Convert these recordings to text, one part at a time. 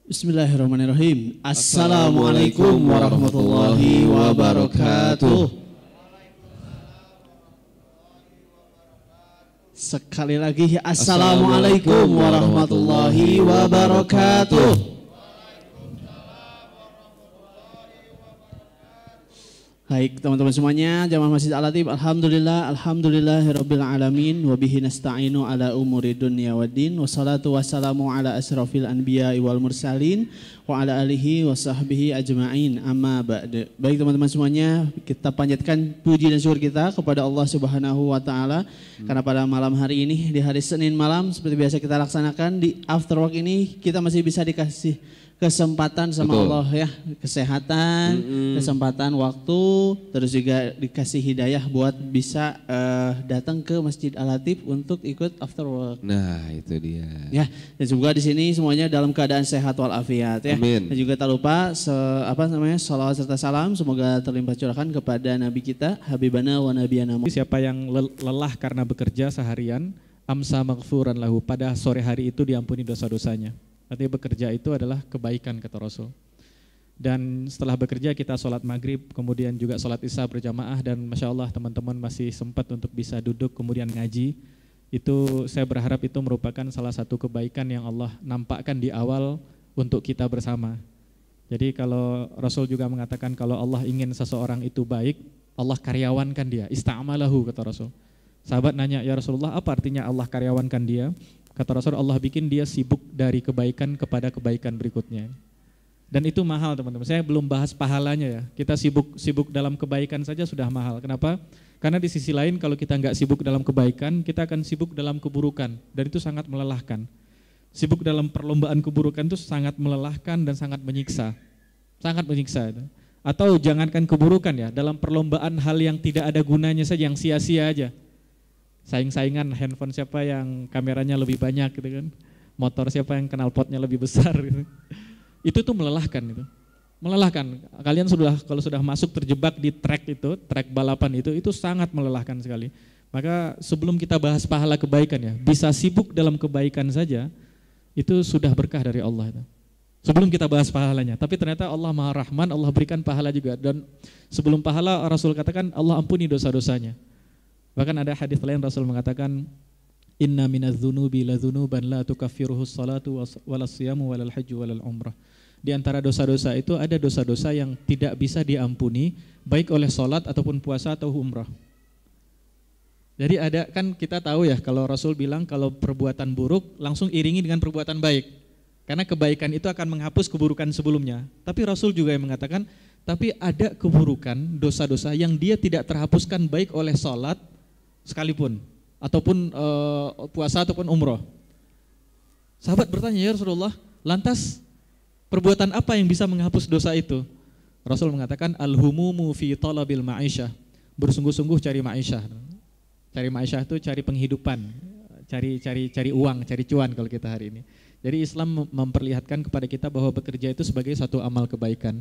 Bismillahirrahmanirrahim. Assalamualaikum warahmatullahi wabarakatuh. Sekali lagi, Assalamualaikum warahmatullahi wabarakatuh. Baik teman-teman semuanya, jamaah Masjid Al-Latif, alhamdulillahirabbil alamin wa bihi nasta'inu ala umuri dunya waddin wassalatu wassalamu ala asrafil anbiya'i wal mursalin wa ala alihi wa sahbihi ajma'in amma ba'd. Baik teman-teman semuanya, kita panjatkan puji dan syukur kita kepada Allah Subhanahu wa taala karena pada malam hari ini, di hari Senin malam seperti biasa kita laksanakan di after work ini, kita masih bisa dikasih kesempatan sama Allah ya, kesehatan, kesempatan waktu, terus juga dikasih hidayah buat bisa datang ke Masjid Al-Latif untuk ikut after work. Nah, itu dia. Ya, dan semoga di sini semuanya dalam keadaan sehat walafiat ya. Amin. Dan juga tak lupa salawat serta salam semoga terlimpah curahkan kepada Nabi kita Habibana wa Nabiyana. Siapa yang lelah karena bekerja seharian, amsa maghfuran lahu, pada sore hari itu diampuni dosa-dosanya. Artinya bekerja itu adalah kebaikan kata Rasul. Dan setelah bekerja kita sholat maghrib, kemudian juga sholat isya berjamaah, dan Masya Allah teman-teman masih sempat untuk bisa duduk kemudian ngaji. Itu saya berharap itu merupakan salah satu kebaikan yang Allah nampakkan di awal untuk kita bersama. Jadi kalau Rasul juga mengatakan kalau Allah ingin seseorang itu baik, Allah karyawankan dia, ista'amalahu kata Rasul. Sahabat nanya, ya Rasulullah apa artinya Allah karyawankan dia? Kata Rasul, Allah bikin dia sibuk dari kebaikan kepada kebaikan berikutnya. Dan itu mahal teman-teman. Saya belum bahas pahalanya ya. Kita sibuk dalam kebaikan saja sudah mahal. Kenapa? Karena di sisi lain kalau kita nggak sibuk dalam kebaikan, kita akan sibuk dalam keburukan. Dan itu sangat melelahkan. Sibuk dalam perlombaan keburukan itu sangat melelahkan dan sangat menyiksa. Sangat menyiksa itu. Atau jangankan keburukan ya, dalam perlombaan hal yang tidak ada gunanya saja, yang sia-sia aja. Saing-saingan handphone siapa yang kameranya lebih banyak gitu kan, motor siapa yang knalpotnya lebih besar gitu. Itu tuh melelahkan itu. Melelahkan. Kalian kalau sudah masuk terjebak di track balapan itu sangat melelahkan sekali. Maka sebelum kita bahas pahala kebaikan ya, bisa sibuk dalam kebaikan saja itu sudah berkah dari Allah itu. Sebelum kita bahas pahalanya, tapi ternyata Allah Maha Rahman, Allah berikan pahala juga, dan sebelum pahala Rasul katakan Allah ampuni dosa-dosanya. Bahkan ada hadis lain Rasul mengatakan, inna minadz-dzunubi ladzunuban la tukaffiruhu sholatu walas siyamu walal hajju walal umrah. Di antara dosa-dosa itu ada dosa-dosa yang tidak bisa diampuni baik oleh salat ataupun puasa atau umrah. Jadi ada kan kita tahu ya, kalau Rasul bilang kalau perbuatan buruk langsung iringi dengan perbuatan baik. Karena kebaikan itu akan menghapus keburukan sebelumnya. Tapi Rasul juga yang mengatakan, tapi ada keburukan, dosa-dosa yang dia tidak terhapuskan baik oleh salat sekalipun, ataupun puasa ataupun umroh. Sahabat bertanya, ya Rasulullah, lantas perbuatan apa yang bisa menghapus dosa itu? Rasul mengatakan, al-humumu fi talabil ma'isyah, bersungguh-sungguh cari ma'isyah. Cari ma'isyah itu cari penghidupan, cari uang, cari cuan kalau kita hari ini. Jadi Islam memperlihatkan kepada kita bahwa bekerja itu sebagai satu amal kebaikan.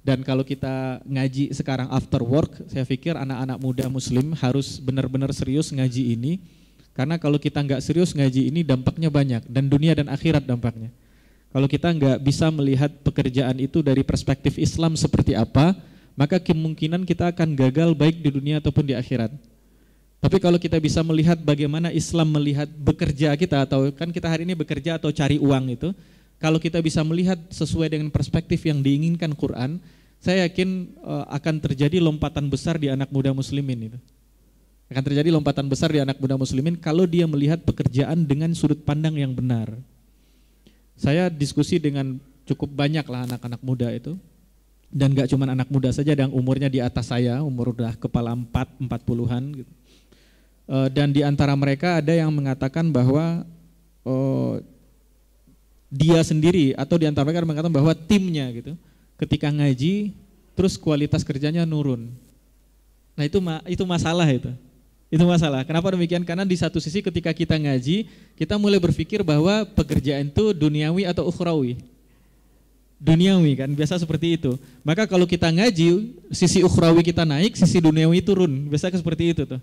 Dan kalau kita ngaji sekarang after work, saya pikir anak-anak muda muslim harus benar-benar serius ngaji ini. Karena kalau kita nggak serius ngaji ini dampaknya banyak, dan dunia dan akhirat dampaknya. Kalau kita nggak bisa melihat pekerjaan itu dari perspektif Islam seperti apa, maka kemungkinan kita akan gagal baik di dunia ataupun di akhirat. Tapi kalau kita bisa melihat bagaimana Islam melihat bekerja kita, atau kan kita hari ini bekerja atau cari uang itu, kalau kita bisa melihat sesuai dengan perspektif yang diinginkan Quran, saya yakin akan terjadi lompatan besar di anak muda muslimin itu. Akan terjadi lompatan besar di anak muda muslimin kalau dia melihat pekerjaan dengan sudut pandang yang benar. Saya diskusi dengan cukup banyak lah anak-anak muda itu. Dan gak cuma anak muda saja, yang umurnya di atas saya, umur udah kepala 40-an gitu. Dan di antara mereka ada yang mengatakan bahwa dia sendiri atau di antara mereka mengatakan bahwa timnya gitu ketika ngaji terus kualitas kerjanya nurun. Nah itu masalah itu. Itu masalah. Kenapa demikian? Karena di satu sisi ketika kita ngaji, kita mulai berpikir bahwa pekerjaan itu duniawi atau ukhrawi. Duniawi kan, biasa seperti itu. Maka kalau kita ngaji, sisi ukhrawi kita naik, sisi duniawi turun. Biasa seperti itu tuh.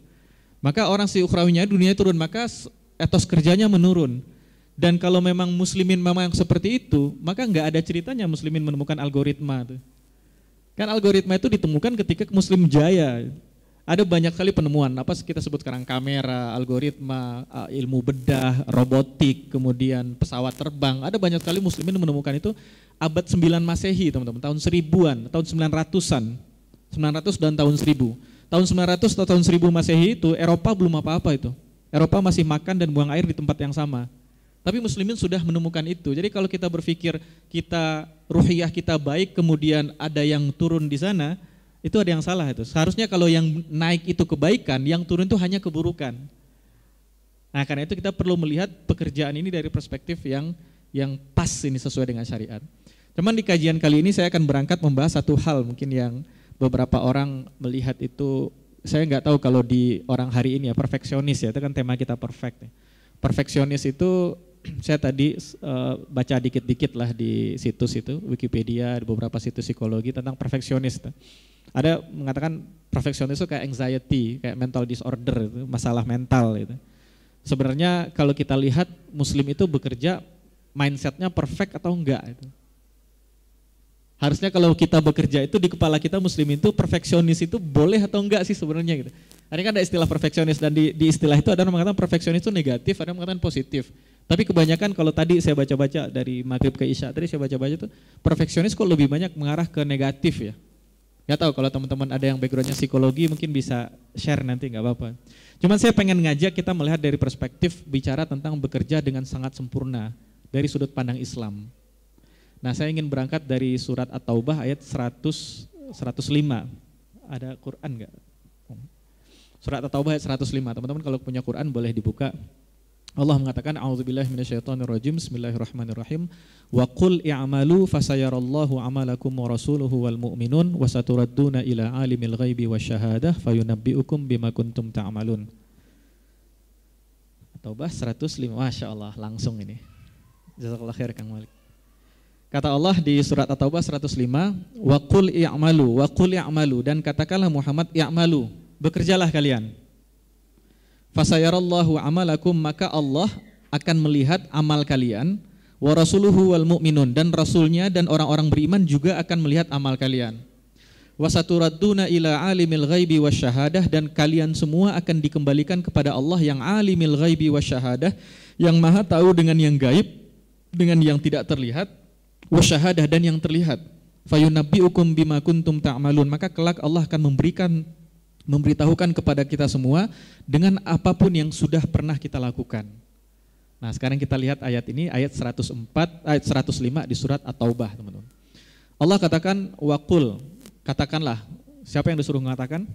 Maka orang si ukhrawinya dunia turun, maka etos kerjanya menurun. Dan kalau memang muslimin memang seperti itu, maka nggak ada ceritanya muslimin menemukan algoritma tuh. Kan algoritma itu ditemukan ketika Muslim jaya. Ada banyak kali penemuan, apa kita sebut sekarang kamera, algoritma, ilmu bedah, robotik, kemudian pesawat terbang. Ada banyak kali muslimin menemukan itu abad 9 Masehi, teman-teman, tahun 1000-an, tahun 900-an. 900 dan tahun 1000. Tahun 900 atau tahun 1000 Masehi itu Eropa belum apa-apa itu. Eropa masih makan dan buang air di tempat yang sama. Tapi muslimin sudah menemukan itu. Jadi kalau kita berpikir kita ruhiyah kita baik, kemudian ada yang turun di sana, itu ada yang salah itu. Seharusnya kalau yang naik itu kebaikan, yang turun itu hanya keburukan. Nah, karena itu kita perlu melihat pekerjaan ini dari perspektif yang pas ini sesuai dengan syariat. Cuman di kajian kali ini saya akan berangkat membahas satu hal mungkin yang beberapa orang melihat itu, saya nggak tahu kalau di orang hari ini ya, perfeksionis ya, itu kan tema kita perfect ya. Perfeksionis itu saya tadi baca dikit-dikit lah di situs itu, Wikipedia, di beberapa situs psikologi tentang perfeksionis. Ada mengatakan perfeksionis itu kayak anxiety, kayak mental disorder, itu masalah mental itu. Sebenarnya kalau kita lihat muslim itu bekerja mindsetnya perfect atau enggak itu. Harusnya kalau kita bekerja itu di kepala kita muslim itu perfeksionis itu boleh atau enggak sih sebenarnya gitu. Ada kan ada istilah perfeksionis dan di istilah itu ada yang mengatakan perfeksionis itu negatif, ada yang mengatakan positif. Tapi kebanyakan kalau tadi saya baca-baca dari maghrib ke isya, tadi saya baca-baca itu perfeksionis kok lebih banyak mengarah ke negatif ya. Gak tahu kalau teman-teman ada yang backgroundnya psikologi mungkin bisa share nanti, nggak apa-apa. Cuman saya pengen ngajak kita melihat dari perspektif bicara tentang bekerja dengan sangat sempurna dari sudut pandang Islam. Nah, saya ingin berangkat dari surat At-Taubah ayat 105. Ada Quran nggak? Surat At-Taubah ayat 105. Teman-teman kalau punya Quran boleh dibuka. Allah mengatakan a'udzubillahi minasyaitonirrajim, bismillahirrahmanirrahim, wa qul i'malu fasayarallahu amalakum wa rasuluhu wal mu'minun wa saturadduna ila alimil ghaibi wasyahadah fayunabbi'ukum bima kuntum ta'malun. At-Taubah 105. Masyaallah, langsung ini. Jazakallahu khair Kang Malik. Kata Allah di surat At-Taubah 105, wa qul i'malu, dan katakanlah Muhammad i'malu, bekerjalah kalian. Fasayarallahu amalakum, maka Allah akan melihat amal kalian, wa rasuluhu wal mu'minun, dan rasulnya dan orang-orang beriman juga akan melihat amal kalian. Wasaturadduna ila alimil ghaibi wasyahadah, dan kalian semua akan dikembalikan kepada Allah yang alimil ghaibi wasyahadah, yang maha tahu dengan yang gaib, dengan yang tidak terlihat, wasyahadah, dan yang terlihat. Fayunabbi'ukum bima kuntum ta'malun, maka kelak Allah akan memberitahukan kepada kita semua dengan apapun yang sudah pernah kita lakukan. Nah, sekarang kita lihat ayat ini, ayat 105 di surat At-Taubah, teman-teman. Allah katakan waqul, katakanlah. Siapa yang disuruh mengatakan?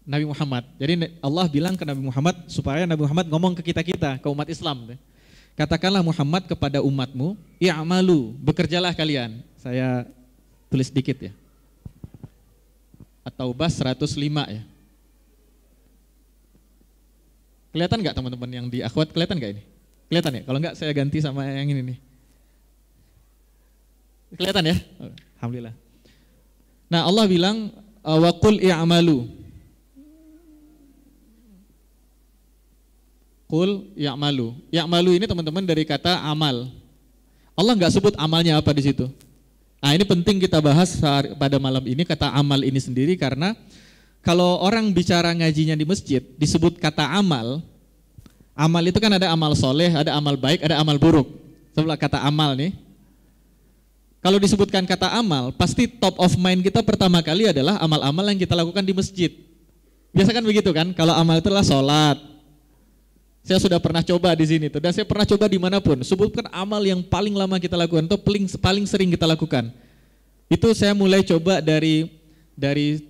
Nabi Muhammad. Jadi Allah bilang ke Nabi Muhammad supaya Nabi Muhammad ngomong ke kita-kita, ke umat Islam. Katakanlah Muhammad kepada umatmu, i'malu, bekerjalah kalian. Saya tulis dikit ya. At-Taubah 105 ya. Kelihatan nggak teman-teman yang di akhwat, kelihatan nggak ini? Kelihatan ya? Kalau nggak saya ganti sama yang ini nih. Kelihatan ya? Alhamdulillah. Nah, Allah bilang wa qul i'malu. Qul i'malu. I'malu ini teman-teman dari kata amal. Allah nggak sebut amalnya apa di situ. Nah, ini penting kita bahas pada malam ini kata amal ini sendiri, karena kalau orang bicara ngajinya di masjid disebut kata amal, amal itu kan ada amal soleh, ada amal baik, ada amal buruk. Sebelah kata amal nih, kalau disebutkan kata amal, pasti top of mind kita pertama kali adalah amal-amal yang kita lakukan di masjid. Biasa kan begitu kan, kalau amal itu adalah sholat. Saya sudah pernah coba di sini tuh, dan saya pernah coba dimanapun. Sebutkan amal yang paling lama kita lakukan atau paling sering kita lakukan. Itu saya mulai coba dari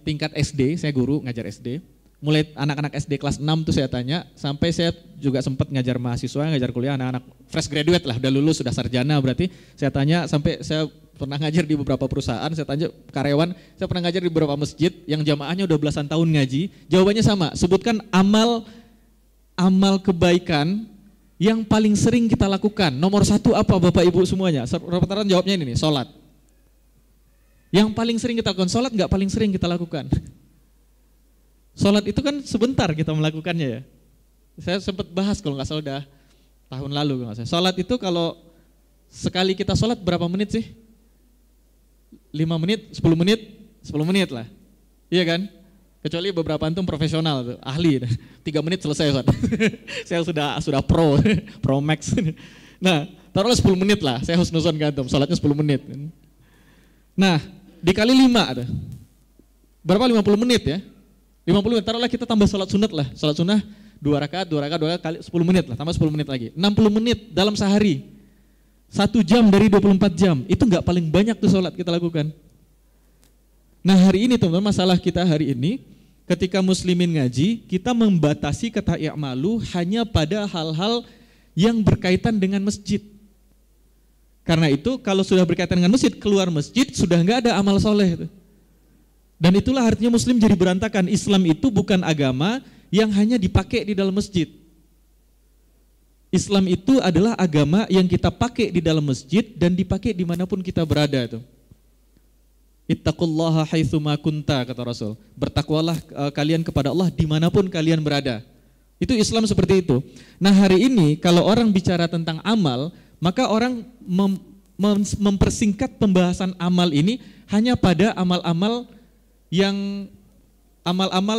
tingkat SD, saya guru ngajar SD. Mulai anak-anak SD kelas 6 tuh saya tanya, sampai saya juga sempat ngajar mahasiswa, ngajar kuliah, anak-anak fresh graduate lah, udah lulus, sudah sarjana berarti. Saya tanya, sampai saya pernah ngajar di beberapa perusahaan, saya tanya karyawan, saya pernah ngajar di beberapa masjid yang jamaahnya udah belasan tahun ngaji. Jawabannya sama, sebutkan amal kebaikan yang paling sering kita lakukan. Nomor satu apa Bapak Ibu semuanya? Rata-rata jawabnya ini nih, sholat. Yang paling sering kita lakukan, sholat nggak paling sering kita lakukan. Sholat itu kan sebentar kita melakukannya ya. Saya sempat bahas kalau nggak salah Tahun lalu kalau nggak salah. Sholat itu kalau sekali kita sholat berapa menit sih? 5 menit, 10 menit, 10 menit lah. Iya kan? Kecuali beberapa antum profesional tuh, ahli. 3 menit selesai sholat. Saya sudah pro max. Nah, taruhlah 10 menit lah. Saya husnuzon ke antum, sholatnya 10 menit. Nah, dikali 5 ada. Berapa 50 menit ya? 50 menit, taruhlah kita tambah sholat sunat lah. Sholat sunnah 2 rakaat kali 10 menit lah, tambah 10 menit lagi. 60 menit dalam sehari. 1 jam dari 24 jam. Itu enggak paling banyak tuh sholat kita lakukan. Nah hari ini teman-teman, masalah kita hari ini, ketika muslimin ngaji, kita membatasi kata i'malu hanya pada hal-hal yang berkaitan dengan masjid. Karena itu kalau sudah berkaitan dengan masjid, keluar masjid sudah enggak ada amal soleh. Dan itulah artinya muslim jadi berantakan. Islam itu bukan agama yang hanya dipakai di dalam masjid. Islam itu adalah agama yang kita pakai di dalam masjid dan dipakai dimanapun kita berada itu. Ittaqullaha haitsuma kunta, kata Rasul. Bertakwalah kalian kepada Allah dimanapun kalian berada. Itu Islam seperti itu. Nah hari ini kalau orang bicara tentang amal, maka orang mempersingkat pembahasan amal ini hanya pada amal-amal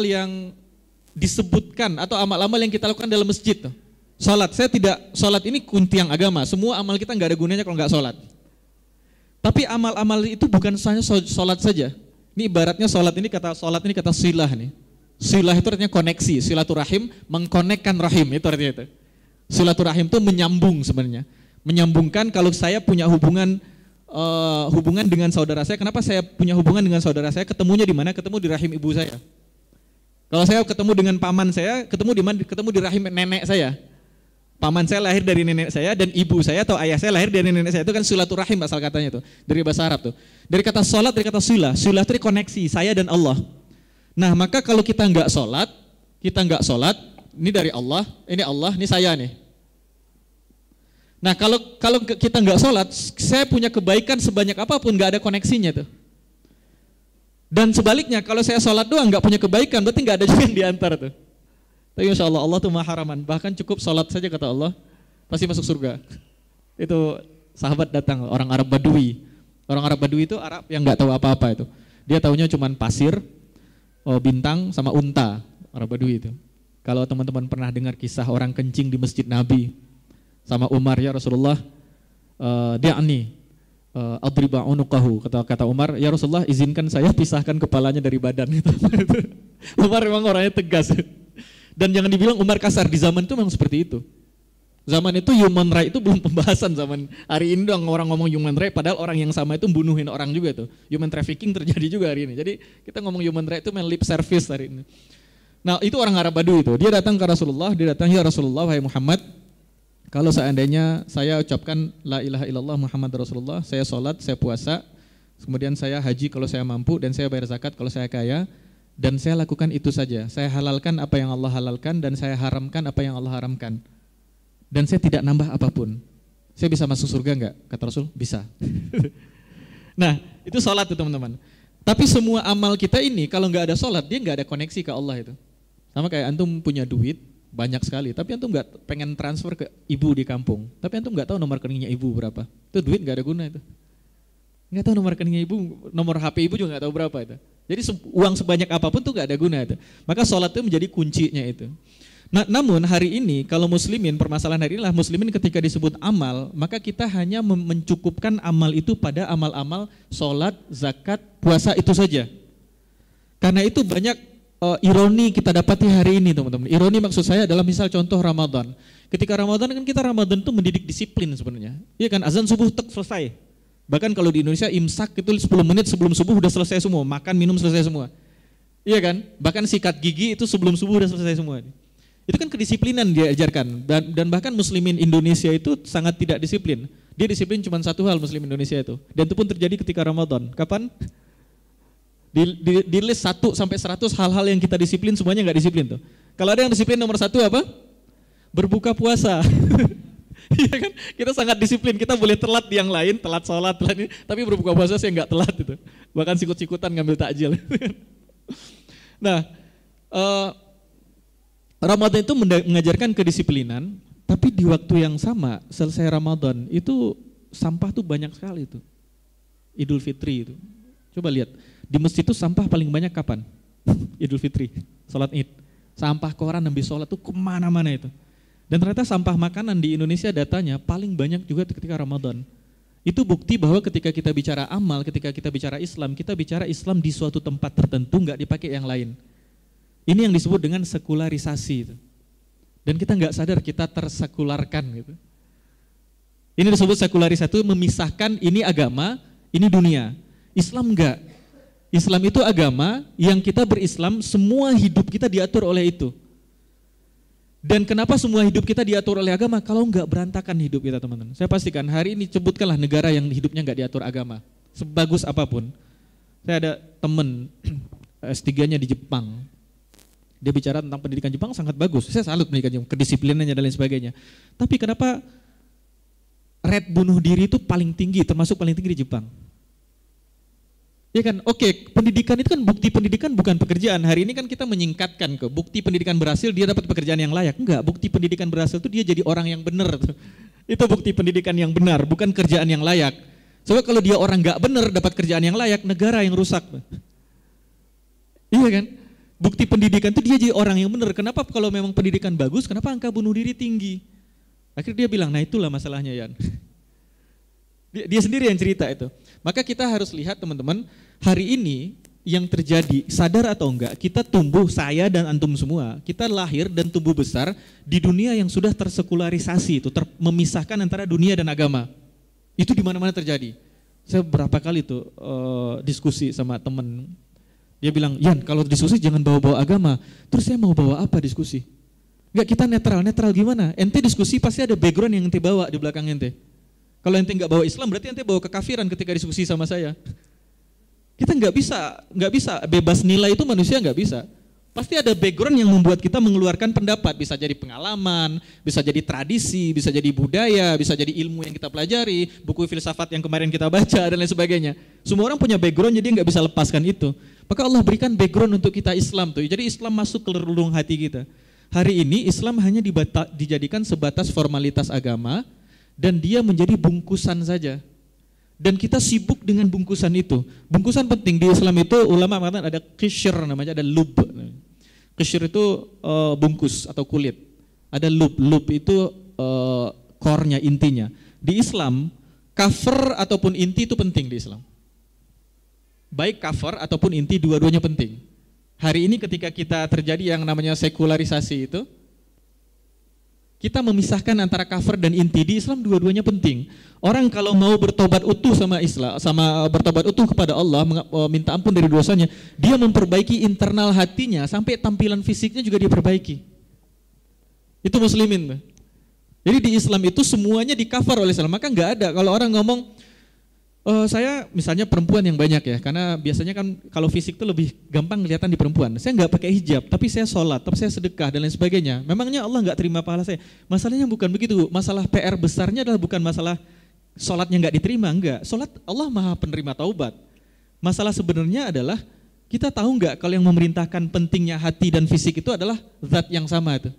yang disebutkan atau amal-amal yang kita lakukan dalam masjid. Salat, salat ini kuntiang agama. Semua amal kita nggak ada gunanya kalau nggak salat. Tapi amal-amal itu bukan hanya salat saja. Ini ibaratnya salat ini kata silah nih. Silah itu artinya koneksi, silaturahim, mengkonekkan rahim, itu artinya itu. Silaturahim itu menyambung sebenarnya. Menyambungkan kalau saya punya hubungan dengan saudara saya. Kenapa saya punya hubungan dengan saudara saya? Ketemunya di mana? Ketemu di rahim ibu saya. Kalau saya ketemu dengan paman saya, ketemu di mana? Ketemu di rahim nenek saya. Paman saya lahir dari nenek saya dan ibu saya atau ayah saya lahir dari nenek saya. Itu kan silaturahim asal katanya itu. Dari bahasa Arab tuh. Dari kata sholat, dari kata silah. Silah itu koneksi saya dan Allah. Nah maka kalau kita nggak sholat, ini dari Allah, ini saya nih. Nah kalau kita nggak sholat, saya punya kebaikan sebanyak apapun nggak ada koneksinya tuh. Dan sebaliknya kalau saya sholat doang nggak punya kebaikan, berarti nggak ada juga yang diantar tuh. Tapi insya Allah, Allah tuh maha haraman. Bahkan cukup sholat saja kata Allah pasti masuk surga. Itu sahabat datang, orang Arab Badui. Orang Arab Badui itu Arab yang nggak tahu apa-apa itu. Dia taunya cuma pasir, bintang sama unta. Arab Badui itu. Kalau teman-teman pernah dengar kisah orang kencing di masjid Nabi sama Umar, ya Rasulullah, adriba unuqahu, kata Umar, ya Rasulullah izinkan saya pisahkan kepalanya dari badan. Umar memang orangnya tegas. Dan jangan dibilang Umar kasar, di zaman itu memang seperti itu. Zaman itu human right itu belum pembahasan. Zaman hari ini dong orang ngomong human right, padahal orang yang sama itu bunuhin orang juga tuh. Human trafficking terjadi juga hari ini. Jadi kita ngomong human right itu main lip service hari ini. Nah itu orang Arab Badui itu, dia datang ke Rasulullah, dia datang, ya Rasulullah, wahai Muhammad, kalau seandainya saya ucapkan la ilaha illallah Muhammad Rasulullah, saya sholat, saya puasa, kemudian saya haji kalau saya mampu, dan saya bayar zakat kalau saya kaya, dan saya lakukan itu saja. Saya halalkan apa yang Allah halalkan dan saya haramkan apa yang Allah haramkan. Dan saya tidak nambah apapun. Saya bisa masuk surga enggak? Kata Rasul, bisa. Nah, itu sholat tuh teman-teman. Tapi semua amal kita ini kalau enggak ada sholat, dia enggak ada koneksi ke Allah itu. Sama kayak antum punya duit banyak sekali, tapi antum enggak pengen transfer ke ibu di kampung. Tapi antum enggak tahu nomor rekeningnya ibu berapa. Itu duit enggak ada guna itu. Enggak tahu nomor rekeningnya ibu, nomor HP ibu juga enggak tahu berapa itu. Jadi uang sebanyak apapun tuh gak ada guna itu. Maka sholat itu menjadi kuncinya itu. Nah, namun hari ini kalau muslimin, permasalahan hari inilah muslimin ketika disebut amal, maka kita hanya mencukupkan amal itu pada amal-amal sholat, zakat, puasa itu saja. Karena itu banyak ironi kita dapati hari ini teman-teman. Ironi maksud saya adalah misal contoh Ramadan. Ketika Ramadan kan kita Ramadan itu mendidik disiplin sebenarnya. Iya kan, azan subuh tek selesai. Bahkan kalau di Indonesia imsak itu 10 menit sebelum subuh udah selesai semua, makan minum selesai semua. Iya kan? Bahkan sikat gigi itu sebelum subuh udah selesai semua. Itu kan kedisiplinan diajarkan, dan bahkan muslimin Indonesia itu sangat tidak disiplin. Dia disiplin cuma satu hal muslim Indonesia itu, dan itu pun terjadi ketika Ramadan. Kapan? Di list 1 sampai 100 hal-hal yang kita disiplin semuanya nggak disiplin tuh. Kalau ada yang disiplin nomor 1 apa? Berbuka puasa. Iya kan, kita sangat disiplin, kita boleh telat di yang lain, telat sholat, telat ini, tapi berbuka puasa saya nggak telat itu, bahkan sikut-sikutan ngambil takjil. Nah, Ramadan itu mengajarkan kedisiplinan, Tapi di waktu yang sama, selesai Ramadan, itu sampah tuh banyak sekali tuh. Idul Fitri itu. Coba lihat, di masjid itu sampah paling banyak kapan? Idul Fitri, sholat Id. Sampah koran habis sholat tuh kemana-mana itu. Dan ternyata sampah makanan di Indonesia datanya paling banyak juga ketika Ramadan. Itu bukti bahwa ketika kita bicara amal, ketika kita bicara Islam, kita bicara Islam di suatu tempat tertentu, nggak dipakai yang lain. Ini yang disebut dengan sekularisasi itu. Dan kita nggak sadar kita tersekularkan gitu. Ini disebut sekularisasi, itu memisahkan ini agama, ini dunia. Islam enggak. Islam itu agama yang kita berislam, semua hidup kita diatur oleh itu. Dan kenapa semua hidup kita diatur oleh agama? Kalau enggak berantakan hidup kita teman-teman. Saya pastikan hari ini sebutkanlah negara yang hidupnya enggak diatur agama. Sebagus apapun. Saya ada teman S3-nya di Jepang. Dia bicara tentang pendidikan Jepang sangat bagus. Saya salut pendidikan Jepang, kedisiplinannya dan lain sebagainya. Tapi kenapa rate bunuh diri itu paling tinggi, termasuk paling tinggi di Jepang? Ya kan, oke, pendidikan itu kan bukti pendidikan bukan pekerjaan. Hari ini kan kita menyingkatkan ke bukti pendidikan berhasil dia dapat pekerjaan yang layak. Enggak, bukti pendidikan berhasil itu dia jadi orang yang benar. Itu bukti pendidikan yang benar, bukan kerjaan yang layak. Soalnya kalau dia orang enggak benar dapat kerjaan yang layak, negara yang rusak. Iya kan? Bukti pendidikan itu dia jadi orang yang benar. Kenapa kalau memang pendidikan bagus, kenapa angka bunuh diri tinggi? Akhirnya dia bilang, nah itulah masalahnya Yan. Dia sendiri yang cerita itu. Maka kita harus lihat teman-teman, hari ini yang terjadi, sadar atau enggak, kita tumbuh, saya dan antum semua, kita lahir dan tumbuh besar di dunia yang sudah tersekularisasi, itu memisahkan antara dunia dan agama. Itu di mana-mana terjadi. Saya berapa kali tuh diskusi sama teman, dia bilang, Yan kalau diskusi jangan bawa-bawa agama. Terus saya mau bawa apa diskusi? Enggak, kita netral gimana? Ente diskusi pasti ada background yang ente bawa di belakang ente. Kalau ente nggak bawa Islam, berarti ente bawa kekafiran ketika diskusi sama saya. Kita nggak bisa bebas nilai itu manusia nggak bisa. Pasti ada background yang membuat kita mengeluarkan pendapat. Bisa jadi pengalaman, bisa jadi tradisi, bisa jadi budaya, bisa jadi ilmu yang kita pelajari, buku filsafat yang kemarin kita baca dan lain sebagainya. Semua orang punya background, jadi nggak bisa lepaskan itu. Maka Allah berikan background untuk kita Islam tuh. Jadi Islam masuk ke relung hati kita. Hari ini Islam hanya dijadikan sebatas formalitas agama. Dan dia menjadi bungkusan saja. Dan kita sibuk dengan bungkusan itu. Bungkusan penting di Islam itu, ulama mengatakan ada qishr namanya, ada lub. Qishr itu bungkus atau kulit. Ada lub itu core-nya, intinya. Di Islam, cover ataupun inti itu penting di Islam. Baik cover ataupun inti, dua-duanya penting. Hari ini ketika kita terjadi yang namanya sekularisasi itu, kita memisahkan antara cover dan inti. Di Islam dua-duanya penting. Orang kalau mau bertobat utuh sama Islam, sama bertobat utuh kepada Allah, minta ampun dari dosanya, dia memperbaiki internal hatinya sampai tampilan fisiknya juga dia perbaiki. Itu muslimin. Jadi di Islam itu semuanya di cover oleh Islam. Maka nggak ada kalau orang ngomong saya misalnya perempuan yang banyak ya, karena biasanya kan kalau fisik itu lebih gampang kelihatan di perempuan. Saya nggak pakai hijab, tapi saya sholat, tapi saya sedekah dan lain sebagainya. Memangnya Allah nggak terima pahala saya? Masalahnya bukan begitu. Masalah PR besarnya adalah bukan masalah sholatnya nggak diterima, enggak. Sholat Allah maha penerima taubat. Masalah sebenarnya adalah kita tahu nggak kalau yang memerintahkan pentingnya hati dan fisik itu adalah zat yang sama itu.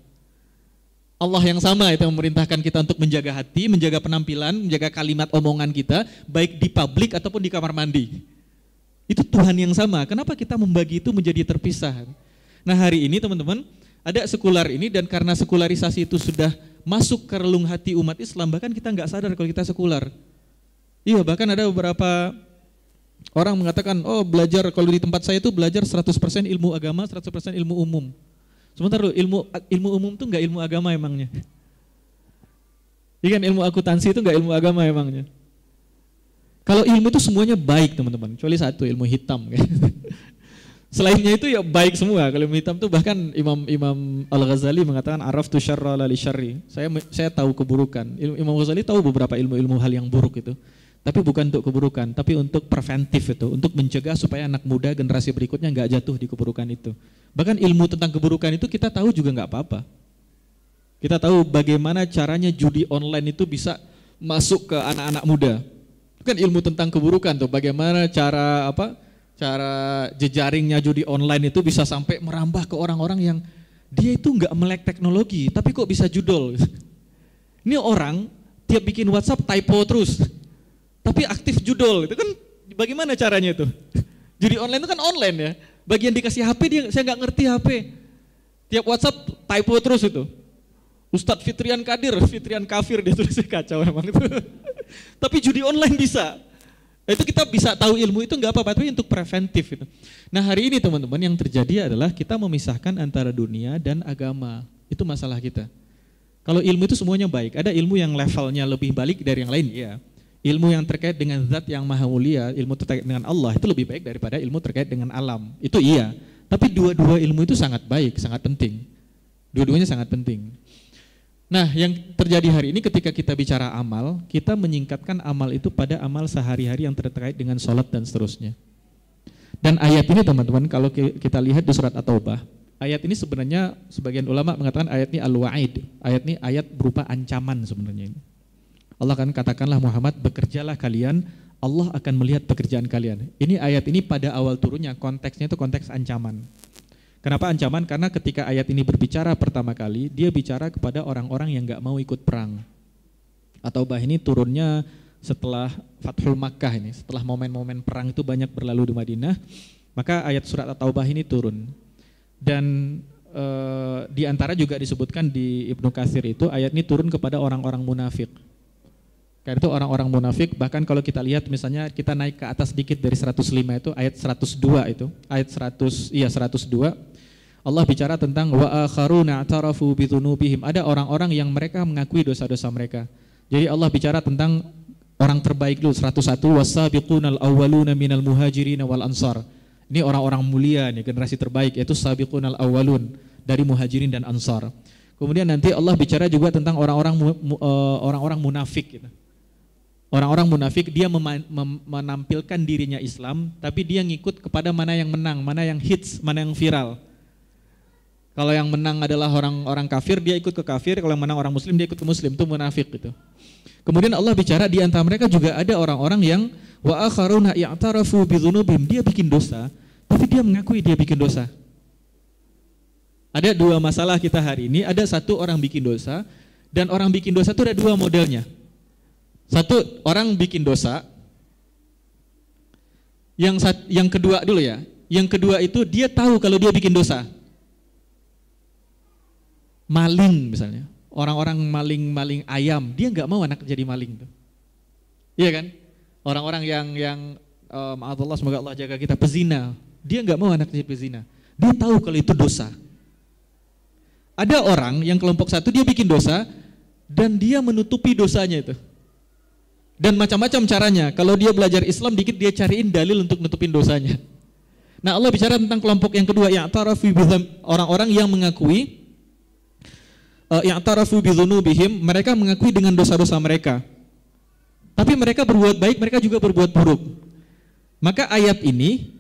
Allah yang sama itu yang memerintahkan kita untuk menjaga hati, menjaga penampilan, menjaga kalimat omongan kita, baik di publik ataupun di kamar mandi. Itu Tuhan yang sama. Kenapa kita membagi itu menjadi terpisah? Nah hari ini teman-teman, ada sekular ini dan karena sekularisasi itu sudah masuk ke relung hati umat Islam, bahkan kita nggak sadar kalau kita sekular. Iya, bahkan ada beberapa orang mengatakan, oh belajar kalau di tempat saya itu belajar 100% ilmu agama, 100% ilmu umum. Sebentar dulu, ilmu umum itu enggak ilmu agama emangnya. Iya kan, ilmu akuntansi itu enggak ilmu agama emangnya. Kalau ilmu itu semuanya baik teman-teman, kecuali satu, ilmu hitam. Selainnya itu ya baik semua. Kalau ilmu hitam itu bahkan Imam Al-Ghazali mengatakan araftu syarra la li syarri. Saya tahu keburukan. Imam Ghazali tahu beberapa ilmu hal yang buruk itu. Tapi bukan untuk keburukan, tapi untuk preventif itu, untuk mencegah supaya anak muda generasi berikutnya enggak jatuh di keburukan itu. Bahkan ilmu tentang keburukan itu kita tahu juga enggak apa-apa. Kita tahu bagaimana caranya judi online itu bisa masuk ke anak-anak muda. Kan ilmu tentang keburukan tuh, bagaimana cara jejaringnya judi online itu bisa sampai merambah ke orang-orang yang dia itu enggak melek teknologi, tapi kok bisa judol. Ini orang tiap bikin WhatsApp typo terus, tapi aktif judul, itu kan bagaimana caranya itu? Judi online itu kan online ya, bagian dikasih HP dia, saya nggak ngerti HP, tiap WhatsApp typo terus itu. Ustadz Fitrian Kadir, Fitrian Kafir, dia tulisnya kacau emang itu. Tapi judi online bisa. Itu kita bisa tahu ilmu itu nggak apa-apa, tapi untuk preventif itu. Nah hari ini teman-teman yang terjadi adalah kita memisahkan antara dunia dan agama. Itu masalah kita. Kalau ilmu itu semuanya baik, ada ilmu yang levelnya lebih balik dari yang lain, ya. Ilmu yang terkait dengan zat yang maha mulia, ilmu terkait dengan Allah itu lebih baik daripada ilmu terkait dengan alam. Itu iya. Tapi dua-dua ilmu itu sangat baik, sangat penting. Dua-duanya sangat penting. Nah, yang terjadi hari ini ketika kita bicara amal, kita menyingkatkan amal itu pada amal sehari-hari yang terkait dengan sholat dan seterusnya. Dan ayat ini teman-teman, kalau kita lihat di surat At-Taubah, ayat ini sebenarnya sebagian ulama mengatakan ayat ini al-wa'id. Ayat ini ayat berupa ancaman sebenarnya ini. Allah akan katakanlah Muhammad, bekerjalah kalian, Allah akan melihat pekerjaan kalian. Ini ayat ini pada awal turunnya konteksnya itu konteks ancaman. Kenapa ancaman? Karena ketika ayat ini berbicara pertama kali, dia bicara kepada orang-orang yang gak mau ikut perang. At-Taubah ini turunnya setelah Fathul Makkah ini, setelah momen-momen perang itu banyak berlalu di Madinah, maka ayat surat At-Taubah ini turun. Dan di antara juga disebutkan di Ibnu Katsir itu, ayat ini turun kepada orang-orang munafik. Karena itu orang-orang munafik, bahkan kalau kita lihat misalnya kita naik ke atas sedikit dari 105 itu, ayat 102 itu, ayat 102, Allah bicara tentang wa akharuna i'tarafu bidhunubihim. Ada orang-orang yang mereka mengakui dosa-dosa mereka. Jadi Allah bicara tentang orang terbaik dulu 101 wasabiqunal awwaluna minal muhajirin wal ansar. Ini orang-orang mulia nih, generasi terbaik yaitu sabiqunal awwalun dari muhajirin dan ansar. Kemudian nanti Allah bicara juga tentang orang-orang munafik gitu. Orang-orang munafik dia menampilkan dirinya Islam tapi dia ngikut kepada mana yang menang, mana yang hits, mana yang viral. Kalau yang menang adalah orang-orang kafir, dia ikut ke kafir. Kalau yang menang orang muslim, dia ikut ke muslim. Itu munafik gitu. Kemudian Allah bicara di antara mereka juga ada orang-orang yang wa akharuna i'tarafu bidzunubihim. Dia bikin dosa, tapi dia mengakui dia bikin dosa. Ada dua masalah kita hari ini. Ada satu orang bikin dosa, dan orang bikin dosa itu ada dua modelnya. Satu orang bikin dosa. Yang kedua dulu ya. Yang kedua itu dia tahu kalau dia bikin dosa. Maling misalnya, orang-orang maling ayam, dia nggak mau anak jadi maling tuh, iya kan? Orang-orang yang maaf Allah, semoga Allah jaga kita, pezina, dia nggak mau anak jadi pezina, dia tahu kalau itu dosa. Ada orang yang kelompok satu dia bikin dosa dan dia menutupi dosanya itu, dan macam-macam caranya. Kalau dia belajar Islam dikit dia cariin dalil untuk nutupin dosanya. Nah Allah bicara tentang kelompok yang kedua, ya'tarafu orang-orang yang mengakui ya'tarafu bidzunubihim, mereka mengakui dengan dosa-dosa mereka. Tapi mereka berbuat baik, mereka juga berbuat buruk. Maka ayat ini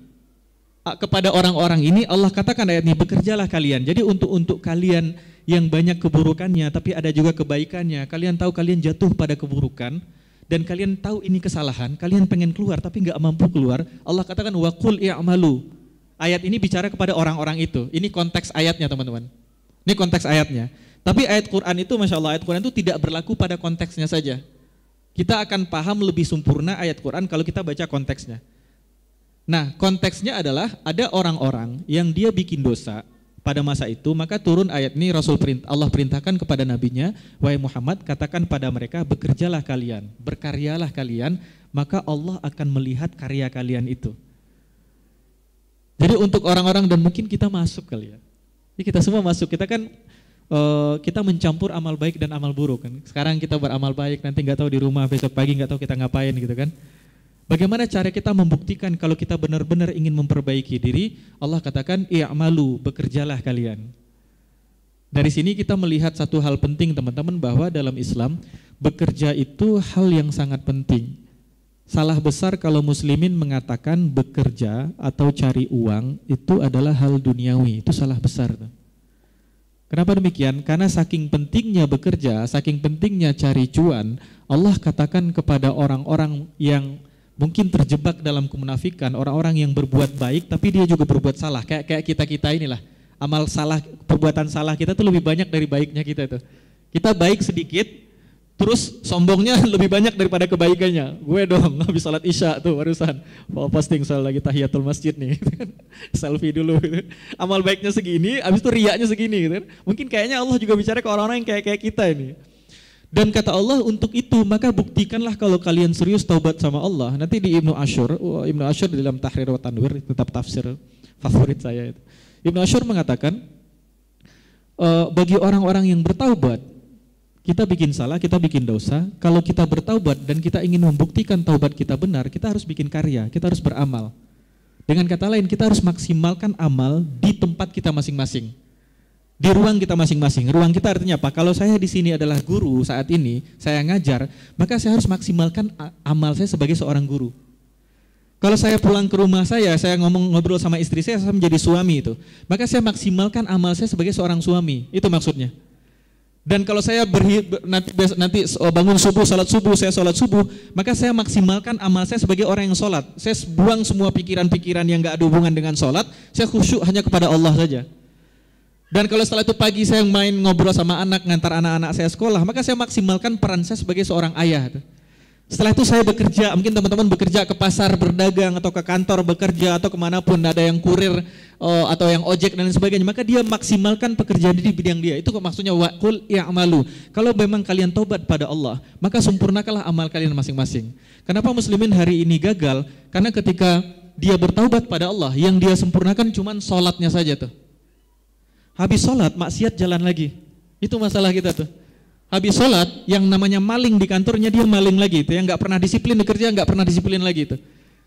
kepada orang-orang ini Allah katakan ayat ini, bekerjalah kalian. Jadi untuk kalian yang banyak keburukannya tapi ada juga kebaikannya, kalian tahu kalian jatuh pada keburukan dan kalian tahu ini kesalahan, kalian pengen keluar tapi enggak mampu keluar. Allah katakan wa qul i'malu. Ayat ini bicara kepada orang-orang itu. Ini konteks ayatnya teman-teman. Ini konteks ayatnya. Tapi ayat Quran itu, Masya Allah, ayat Quran itu tidak berlaku pada konteksnya saja. Kita akan paham lebih sempurna ayat Quran kalau kita baca konteksnya. Nah, konteksnya adalah ada orang-orang yang dia bikin dosa pada masa itu, maka turun ayat ini, Allah perintahkan kepada nabinya, wahai Muhammad, katakan pada mereka, bekerjalah kalian, berkaryalah kalian, maka Allah akan melihat karya kalian itu. Jadi untuk orang-orang, dan mungkin kita masuk kali ya. Jadi kita semua masuk, kita kan kita mencampur amal baik dan amal buruk kan. Sekarang kita beramal baik, nanti nggak tahu di rumah, besok pagi nggak tahu kita ngapain gitu kan. Bagaimana cara kita membuktikan kalau kita benar-benar ingin memperbaiki diri? Allah katakan i'malu, bekerjalah kalian. Dari sini kita melihat satu hal penting teman-teman, bahwa dalam Islam bekerja itu hal yang sangat penting. Salah besar kalau muslimin mengatakan bekerja atau cari uang itu adalah hal duniawi, itu salah besar tuh. Kenapa demikian? Karena saking pentingnya bekerja, saking pentingnya cari cuan, Allah katakan kepada orang-orang yang mungkin terjebak dalam kemunafikan, orang-orang yang berbuat baik tapi dia juga berbuat salah, kayak kita inilah. Amal salah, perbuatan salah kita tuh lebih banyak dari baiknya kita tuh. Kita baik sedikit, Terus sombongnya lebih banyak daripada kebaikannya. Gue dong habis salat Isya tuh barusan posting soal lagi tahiyatul masjid nih. Selfie dulu gitu. Amal baiknya segini, habis itu riyaknya segini gitu. Mungkin kayaknya Allah juga bicara ke orang-orang yang kayak kita ini. Dan kata Allah untuk itu maka buktikanlah kalau kalian serius taubat sama Allah. Nanti di Ibnu Asyur di dalam Tahrir wa Tanwir, tetap tafsir favorit saya itu. Ibnu Asyur mengatakan bagi orang-orang yang bertaubat, kita bikin salah, kita bikin dosa. Kalau kita bertaubat dan kita ingin membuktikan taubat kita benar, kita harus bikin karya, kita harus beramal. Dengan kata lain, kita harus maksimalkan amal di tempat kita masing-masing, di ruang kita masing-masing. Ruang kita artinya apa? Kalau saya di sini adalah guru saat ini, saya ngajar, maka saya harus maksimalkan amal saya sebagai seorang guru. Kalau saya pulang ke rumah saya ngobrol sama istri saya menjadi suami itu, maka saya maksimalkan amal saya sebagai seorang suami. Itu maksudnya. Dan kalau saya nanti bangun subuh, saya sholat subuh, maka saya maksimalkan amal saya sebagai orang yang sholat. Saya buang semua pikiran-pikiran yang gak ada hubungan dengan sholat, saya khusyuk hanya kepada Allah saja. Dan kalau setelah itu pagi saya main ngobrol sama anak, ngantar anak-anak saya sekolah, maka saya maksimalkan peran saya sebagai seorang ayah. Setelah itu saya bekerja, mungkin teman-teman bekerja ke pasar, berdagang, atau ke kantor bekerja, atau kemanapun, ada yang kurir, atau yang ojek dan lain sebagainya, maka dia maksimalkan pekerjaan di bidang dia. Itu maksudnya waqul i'malu. Kalau memang kalian taubat pada Allah, maka sempurnakanlah amal kalian masing-masing. Kenapa muslimin hari ini gagal? Karena ketika dia bertaubat pada Allah, yang dia sempurnakan cuma sholatnya saja tuh. Habis sholat, maksiat jalan lagi. Itu masalah kita tuh. Habis sholat, yang namanya maling di kantornya dia maling lagi, itu yang nggak pernah disiplin di kerja, nggak pernah disiplin lagi itu.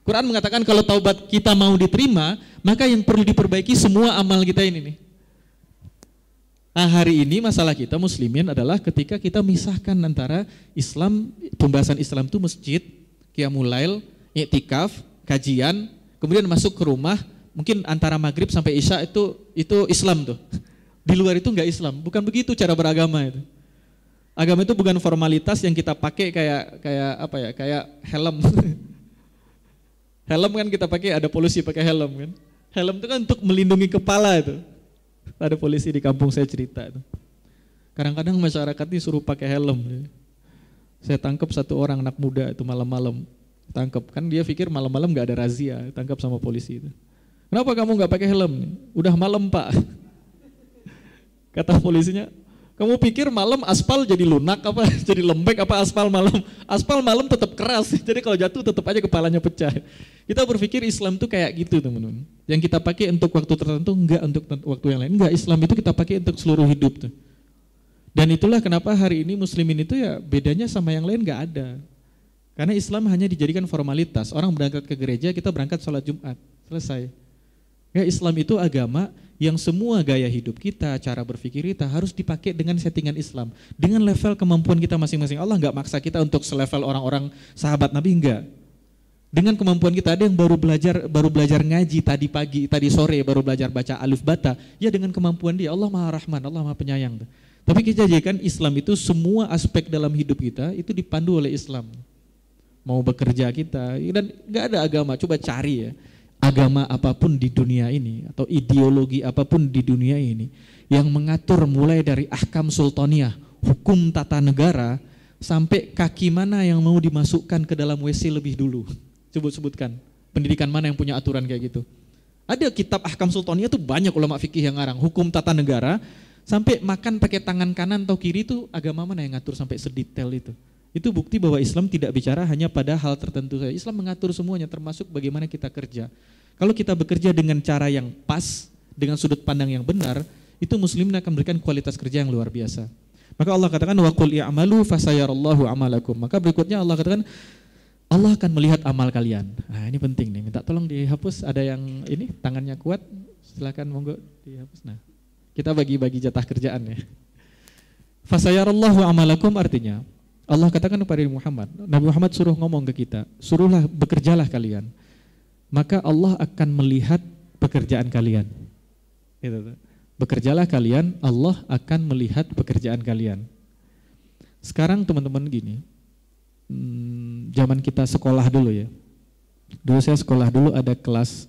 Quran mengatakan kalau taubat kita mau diterima, maka yang perlu diperbaiki semua amal kita ini nih. Nah hari ini masalah kita muslimin adalah ketika kita misahkan antara Islam, pembahasan Islam itu masjid, qiyamul lail, i'tikaf, kajian, kemudian masuk ke rumah, mungkin antara maghrib sampai isya itu Islam tuh. Di luar itu nggak Islam, bukan begitu cara beragama itu. Agama itu bukan formalitas yang kita pakai kayak helm. Helm kan kita pakai, ada polisi pakai helm kan. Helm itu kan untuk melindungi kepala itu. Ada polisi di kampung saya cerita itu. Kadang-kadang masyarakat ini suruh pakai helm. Saya tangkap satu orang anak muda itu malam-malam. Tangkap, kan dia pikir malam-malam nggak ada razia, tangkap sama polisi itu. Kenapa kamu nggak pakai helm? Udah malam Pak. Kata polisinya, kamu pikir malam aspal jadi lunak apa, jadi lembek apa aspal malam? Aspal malam tetap keras, jadi kalau jatuh tetap aja kepalanya pecah. Kita berpikir Islam tuh kayak gitu teman-teman. Yang kita pakai untuk waktu tertentu, enggak untuk waktu yang lain. Enggak, Islam itu kita pakai untuk seluruh hidup tuh. Dan itulah kenapa hari ini muslimin itu ya bedanya sama yang lain enggak ada. Karena Islam hanya dijadikan formalitas. Orang berangkat ke gereja, kita berangkat sholat Jumat, selesai. Ya, Islam itu agama yang semua gaya hidup kita, cara berpikir kita harus dipakai dengan settingan Islam, dengan level kemampuan kita masing-masing. Allah nggak maksa kita untuk selevel orang-orang sahabat Nabi, enggak. Dengan kemampuan kita, ada yang baru belajar ngaji tadi pagi, tadi sore baru belajar baca alif bata, ya dengan kemampuan dia. Allah Maha Rahman, Allah Maha Penyayang. Tapi kita jadikan Islam itu semua aspek dalam hidup kita itu dipandu oleh Islam. Mau bekerja kita, dan nggak ada agama, coba cari ya. Agama apapun di dunia ini atau ideologi apapun di dunia ini yang mengatur mulai dari ahkam sultaniyah, hukum tata negara, sampai kaki mana yang mau dimasukkan ke dalam WC lebih dulu. Sebutkan pendidikan mana yang punya aturan kayak gitu. Ada kitab ahkam sultaniyah tuh banyak ulama fikih yang ngarang, hukum tata negara, sampai makan pakai tangan kanan atau kiri itu agama mana yang ngatur sampai sedetail itu. Itu bukti bahwa Islam tidak bicara hanya pada hal tertentu saja. Islam mengatur semuanya, termasuk bagaimana kita kerja. Kalau kita bekerja dengan cara yang pas, dengan sudut pandang yang benar, itu muslimin akan memberikan kualitas kerja yang luar biasa. Maka Allah katakan wa qul i'malu fasayarallahu amalakum. Maka berikutnya Allah katakan Allah akan melihat amal kalian. Nah, ini penting nih, minta tolong dihapus. Ada yang ini tangannya kuat, silakan monggo dihapus. Nah, kita bagi-bagi jatah kerjaan ya. Fasayarallahu amalakum artinya Allah katakan kepada Muhammad, Nabi Muhammad suruh ngomong ke kita, suruhlah bekerjalah kalian, maka Allah akan melihat pekerjaan kalian. Gitu. Bekerjalah kalian, Allah akan melihat pekerjaan kalian. Sekarang teman-teman gini, zaman kita sekolah dulu ya. Dulu saya sekolah dulu ada kelas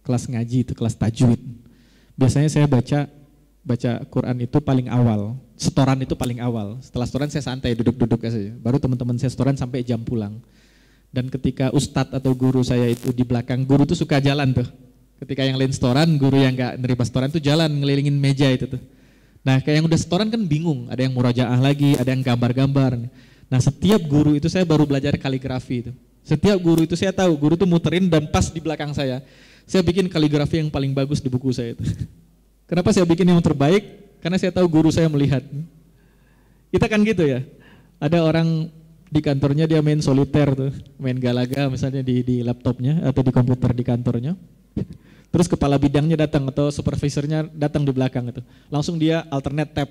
ngaji itu, kelas tajwid. Biasanya saya baca baca Quran itu paling awal, setoran itu paling awal. Setelah setoran saya santai duduk-duduk saja. Baru teman-teman saya setoran sampai jam pulang. Dan ketika ustadz atau guru saya itu di belakang, guru tuh suka jalan tuh. Ketika yang lain setoran, guru yang nggak nerima setoran tuh jalan ngelilingin meja itu tuh. Nah kayak yang udah setoran kan bingung, ada yang murajaah lagi, ada yang gambar-gambar. Nah setiap guru itu saya baru belajar kaligrafi itu. Setiap guru itu saya tahu, guru tuh muterin dan pas di belakang saya bikin kaligrafi yang paling bagus di buku saya itu. Kenapa saya bikin yang terbaik? Karena saya tahu guru saya melihat. Kita kan gitu ya. Ada orang di kantornya dia main soliter tuh, main galaga misalnya di laptopnya atau di komputer di kantornya. Terus kepala bidangnya datang atau supervisornya datang di belakang itu. Langsung dia alternate tab.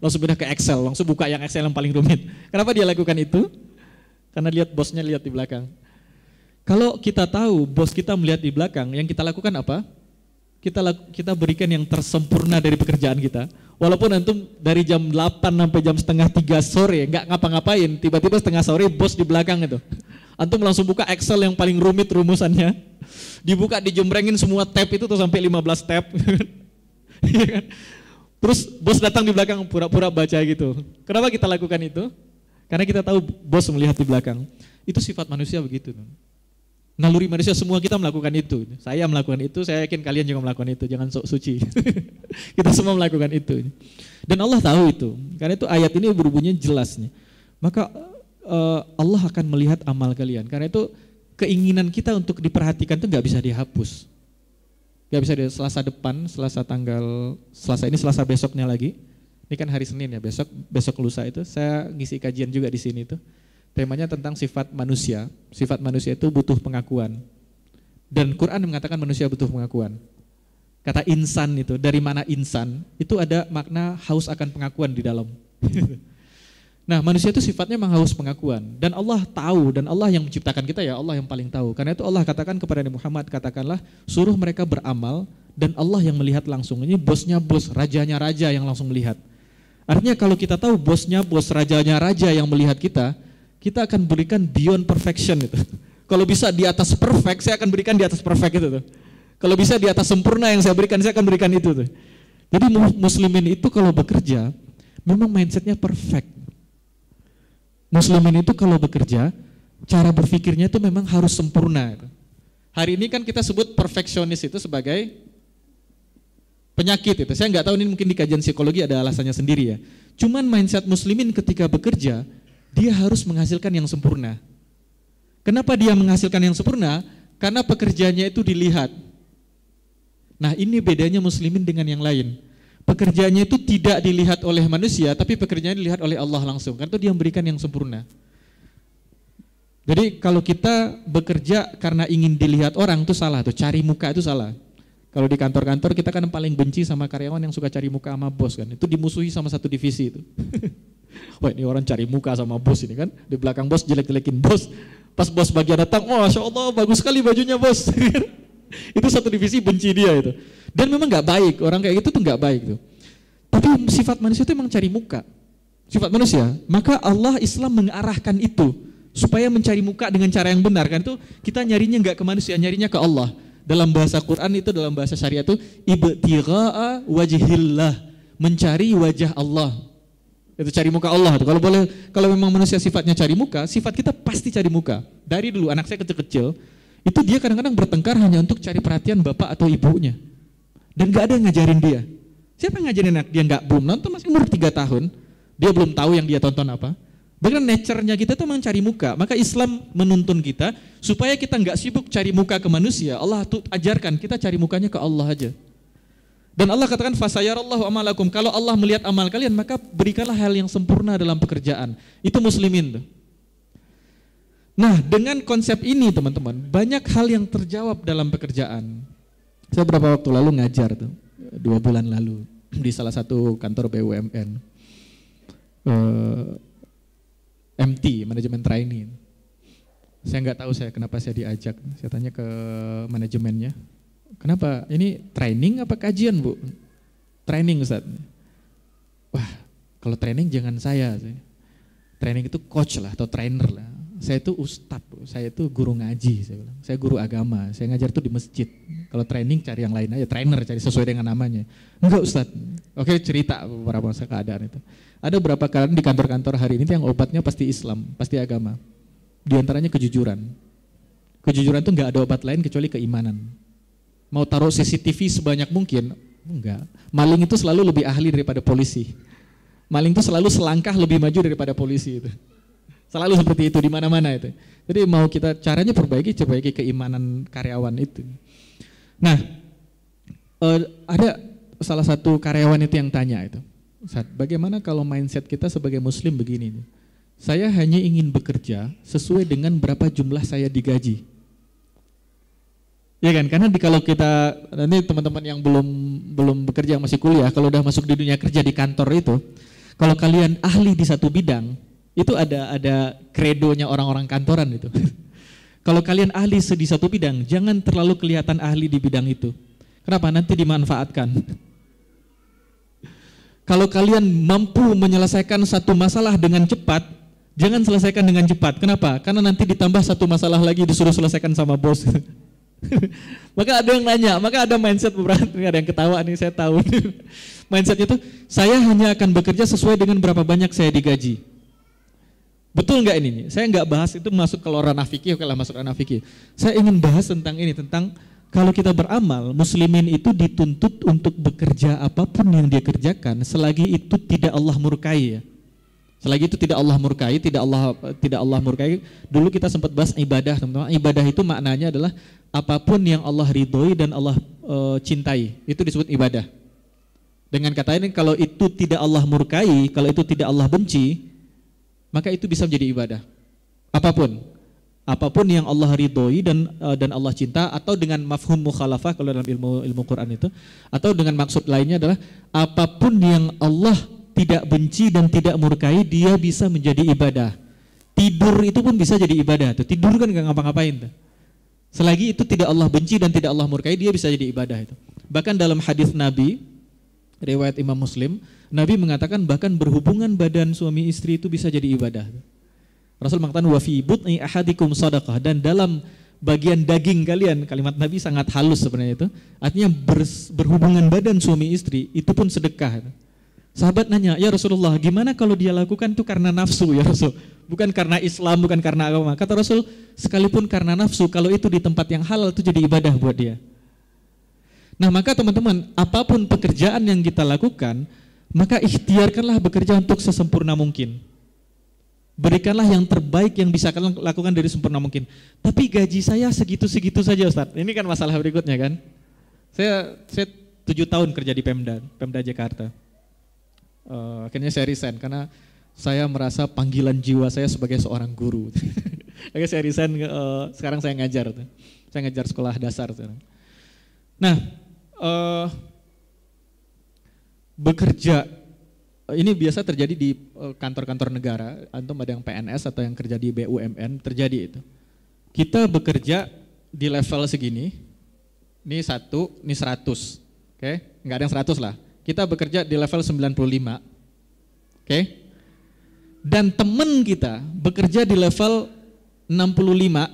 Langsung pindah ke Excel, langsung buka yang Excel yang paling rumit. Kenapa dia lakukan itu? Karena lihat bosnya lihat di belakang. Kalau kita tahu bos kita melihat di belakang, yang kita lakukan apa? Kita berikan yang tersempurna dari pekerjaan kita. Walaupun antum dari jam 8 sampai jam setengah 3 sore nggak ngapa-ngapain, tiba-tiba setengah sore bos di belakang itu. Antum langsung buka Excel yang paling rumit rumusannya. Dibuka, dijembrengin semua tab itu tuh sampai 15 tab. Terus bos datang di belakang pura-pura baca gitu. Kenapa kita lakukan itu? Karena kita tahu bos melihat di belakang. Itu sifat manusia begitu. Naluri manusia semua kita melakukan itu. Saya melakukan itu, saya yakin kalian juga melakukan itu. Jangan sok suci. Kita semua melakukan itu. Dan Allah tahu itu. Karena itu ayat ini berbunyi jelas nih. Maka Allah akan melihat amal kalian. Karena itu keinginan kita untuk diperhatikan itu nggak bisa dihapus. Nggak bisa di Selasa ini Selasa besoknya lagi. Ini kan hari Senin ya, besok lusa itu saya ngisi kajian juga di sini tuh. Temanya tentang sifat manusia. Sifat manusia itu butuh pengakuan. Dan Quran mengatakan manusia butuh pengakuan. Kata insan itu, dari mana insan? Itu ada makna haus akan pengakuan di dalam. Nah manusia itu sifatnya memang haus pengakuan. Dan Allah tahu, dan Allah yang menciptakan kita ya Allah yang paling tahu. Karena itu Allah katakan kepada Nabi Muhammad, katakanlah suruh mereka beramal dan Allah yang melihat langsung. Ini bosnya bos, rajanya raja yang langsung melihat. Artinya kalau kita tahu bosnya bos, rajanya raja yang melihat kita akan berikan beyond perfection itu. Kalau bisa di atas perfect, saya akan berikan di atas perfect itu tuh. Kalau bisa di atas sempurna yang saya berikan akan itu tuh. Jadi muslimin itu kalau bekerja, memang mindsetnya perfect. Muslimin itu kalau bekerja, cara berpikirnya itu memang harus sempurna. Hari ini kan kita sebut perfeksionis itu sebagai penyakit itu. Saya nggak tahu ini mungkin di kajian psikologi ada alasannya sendiri ya. Cuman mindset muslimin ketika bekerja, dia harus menghasilkan yang sempurna. Kenapa dia menghasilkan yang sempurna? Karena pekerjaannya itu dilihat. Nah ini bedanya muslimin dengan yang lain. Pekerjaannya itu tidak dilihat oleh manusia, tapi pekerjaannya dilihat oleh Allah langsung. Karena itu dia memberikan yang sempurna. Jadi kalau kita bekerja karena ingin dilihat orang itu salah, tuh cari muka itu salah. Kalau di kantor-kantor kita kan paling benci sama karyawan yang suka cari muka sama bos kan. Itu dimusuhi sama satu divisi itu. Wah ini orang cari muka sama bos ini kan. Di belakang bos jelek-jelekin bos. Pas bos bagian datang, oh Masya Allah bagus sekali bajunya bos. Itu satu divisi benci dia itu. Dan memang gak baik, orang kayak gitu tuh gak baik tuh. Tapi sifat manusia itu memang cari muka. Sifat manusia. Maka Allah Islam mengarahkan itu. Supaya mencari muka dengan cara yang benar. Kan itu kita nyarinya gak ke manusia, nyarinya ke Allah. Dalam bahasa Quran itu, dalam bahasa syariat itu ibtigha'a wajhillah, mencari wajah Allah. Itu cari muka Allah tuh. Kalau memang manusia sifatnya cari muka, sifat kita pasti cari muka. Dari dulu anak saya kecil-kecil, itu dia kadang-kadang bertengkar hanya untuk cari perhatian bapak atau ibunya. Dan gak ada yang ngajarin dia. Siapa yang ngajarin anak dia belum nonton, masih umur 3 tahun, dia belum tahu yang dia tonton apa. Bahkan nature-nya kita tuh mencari muka. Maka Islam menuntun kita supaya kita nggak sibuk cari muka ke manusia. Allah tuh ajarkan kita cari mukanya ke Allah aja. Dan Allah katakan fasayarallahu amalakum. Kalau Allah melihat amal kalian, maka berikanlah hal yang sempurna dalam pekerjaan. Itu muslimin tuh. Nah, dengan konsep ini teman-teman, banyak hal yang terjawab dalam pekerjaan. Saya beberapa waktu lalu ngajar tuh, 2 bulan lalu di salah satu kantor BUMN. MT, manajemen training. Saya nggak tahu kenapa saya diajak. Saya tanya ke manajemennya, kenapa? Ini training apa kajian bu? Training Ustaz. Wah, kalau training jangan saya. Training itu coach lah atau trainer lah. saya itu ustadz, saya itu guru ngaji, saya bilang. Saya guru agama, saya ngajar tuh di masjid. Kalau training cari yang lain aja, trainer cari sesuai dengan namanya. Enggak ustadz. Oke, cerita beberapa masa keadaan itu. Ada beberapa keadaan di kantor-kantor hari ini yang obatnya pasti Islam, pasti agama. Di antaranya kejujuran. Kejujuran itu enggak ada obat lain kecuali keimanan. Mau taruh CCTV sebanyak mungkin, enggak. Maling itu selalu lebih ahli daripada polisi. Maling itu selalu selangkah lebih maju daripada polisi itu. Selalu seperti itu di mana-mana itu. Jadi mau kita caranya perbaiki keimanan karyawan itu. Nah, ada salah satu karyawan itu yang tanya itu, Ustaz, bagaimana kalau mindset kita sebagai muslim begini? Saya hanya ingin bekerja sesuai dengan berapa jumlah saya digaji. Ya kan, karena kalau kita, nanti teman-teman yang belum bekerja, yang masih kuliah, kalau udah masuk di dunia kerja di kantor itu, kalau kalian ahli di satu bidang, itu ada kredonya orang-orang kantoran itu. Kalau kalian ahli di satu bidang, jangan terlalu kelihatan ahli di bidang itu. Kenapa? Nanti dimanfaatkan. Kalau kalian mampu menyelesaikan satu masalah dengan cepat, jangan selesaikan dengan cepat. Kenapa? Karena nanti ditambah satu masalah lagi disuruh selesaikan sama bos. Maka ada yang nanya, maka ada mindset beberapa, ada yang ketawa nih, saya tahu. Mindset itu, saya hanya akan bekerja sesuai dengan berapa banyak saya digaji. Betul nggak ini? Saya nggak bahas itu masuk ke ranah fikih, kalau masuk ranah fikih. Saya ingin bahas tentang ini, tentang kalau kita beramal, muslimin itu dituntut untuk bekerja apapun yang dia kerjakan, selagi itu tidak Allah murkai ya. Selagi itu tidak Allah murkai, tidak Allah murkai. Dulu kita sempat bahas ibadah, teman-teman. Ibadah itu maknanya adalah apapun yang Allah ridhoi dan Allah cintai, itu disebut ibadah. Dengan kata ini, kalau itu tidak Allah murkai, kalau itu tidak Allah benci, maka itu bisa menjadi ibadah. Apapun yang Allah ridhoi dan Allah cinta, atau dengan mafhum mukhalafah kalau dalam ilmu Quran itu, atau dengan maksud lainnya adalah apapun yang Allah tidak benci dan tidak murkai, dia bisa menjadi ibadah. Tidur itu pun bisa jadi ibadah. Tidur kan nggak ngapa-ngapain tuh. Selagi itu tidak Allah benci dan tidak Allah murkai, dia bisa jadi ibadah itu. Bahkan dalam hadis Nabi, riwayat Imam Muslim, Nabi mengatakan bahkan berhubungan badan suami istri itu bisa jadi ibadah. Rasul mengatakan wa fi butni ahadikum shadaqah, dan dalam bagian daging kalian, kalimat Nabi sangat halus sebenarnya itu, artinya berhubungan badan suami istri itu pun sedekah. Sahabat nanya, ya Rasulullah, gimana kalau dia lakukan itu karena nafsu ya Rasul, bukan karena Islam, bukan karena agama. Kata Rasul, sekalipun karena nafsu, kalau itu di tempat yang halal itu jadi ibadah buat dia. Nah, maka teman-teman, apapun pekerjaan yang kita lakukan, maka ikhtiarkanlah bekerja untuk sesempurna mungkin. Berikanlah yang terbaik yang bisa kalian lakukan dari sempurna mungkin. Tapi gaji saya segitu-segitu saja Ustaz. Ini kan masalah berikutnya kan. Saya 7 tahun kerja di Pemda Jakarta. Akhirnya saya resign karena saya merasa panggilan jiwa saya sebagai seorang guru. Akhirnya saya resign, sekarang saya ngajar. Saya ngajar sekolah dasar sekarang. Nah, bekerja ini biasa terjadi di kantor-kantor negara, antum ada yang PNS atau yang kerja di BUMN, terjadi itu. Kita bekerja di level segini, ini 1, ini 100, oke? Enggak ada yang 100 lah. Kita bekerja di level 95, oke? Dan teman kita bekerja di level 65,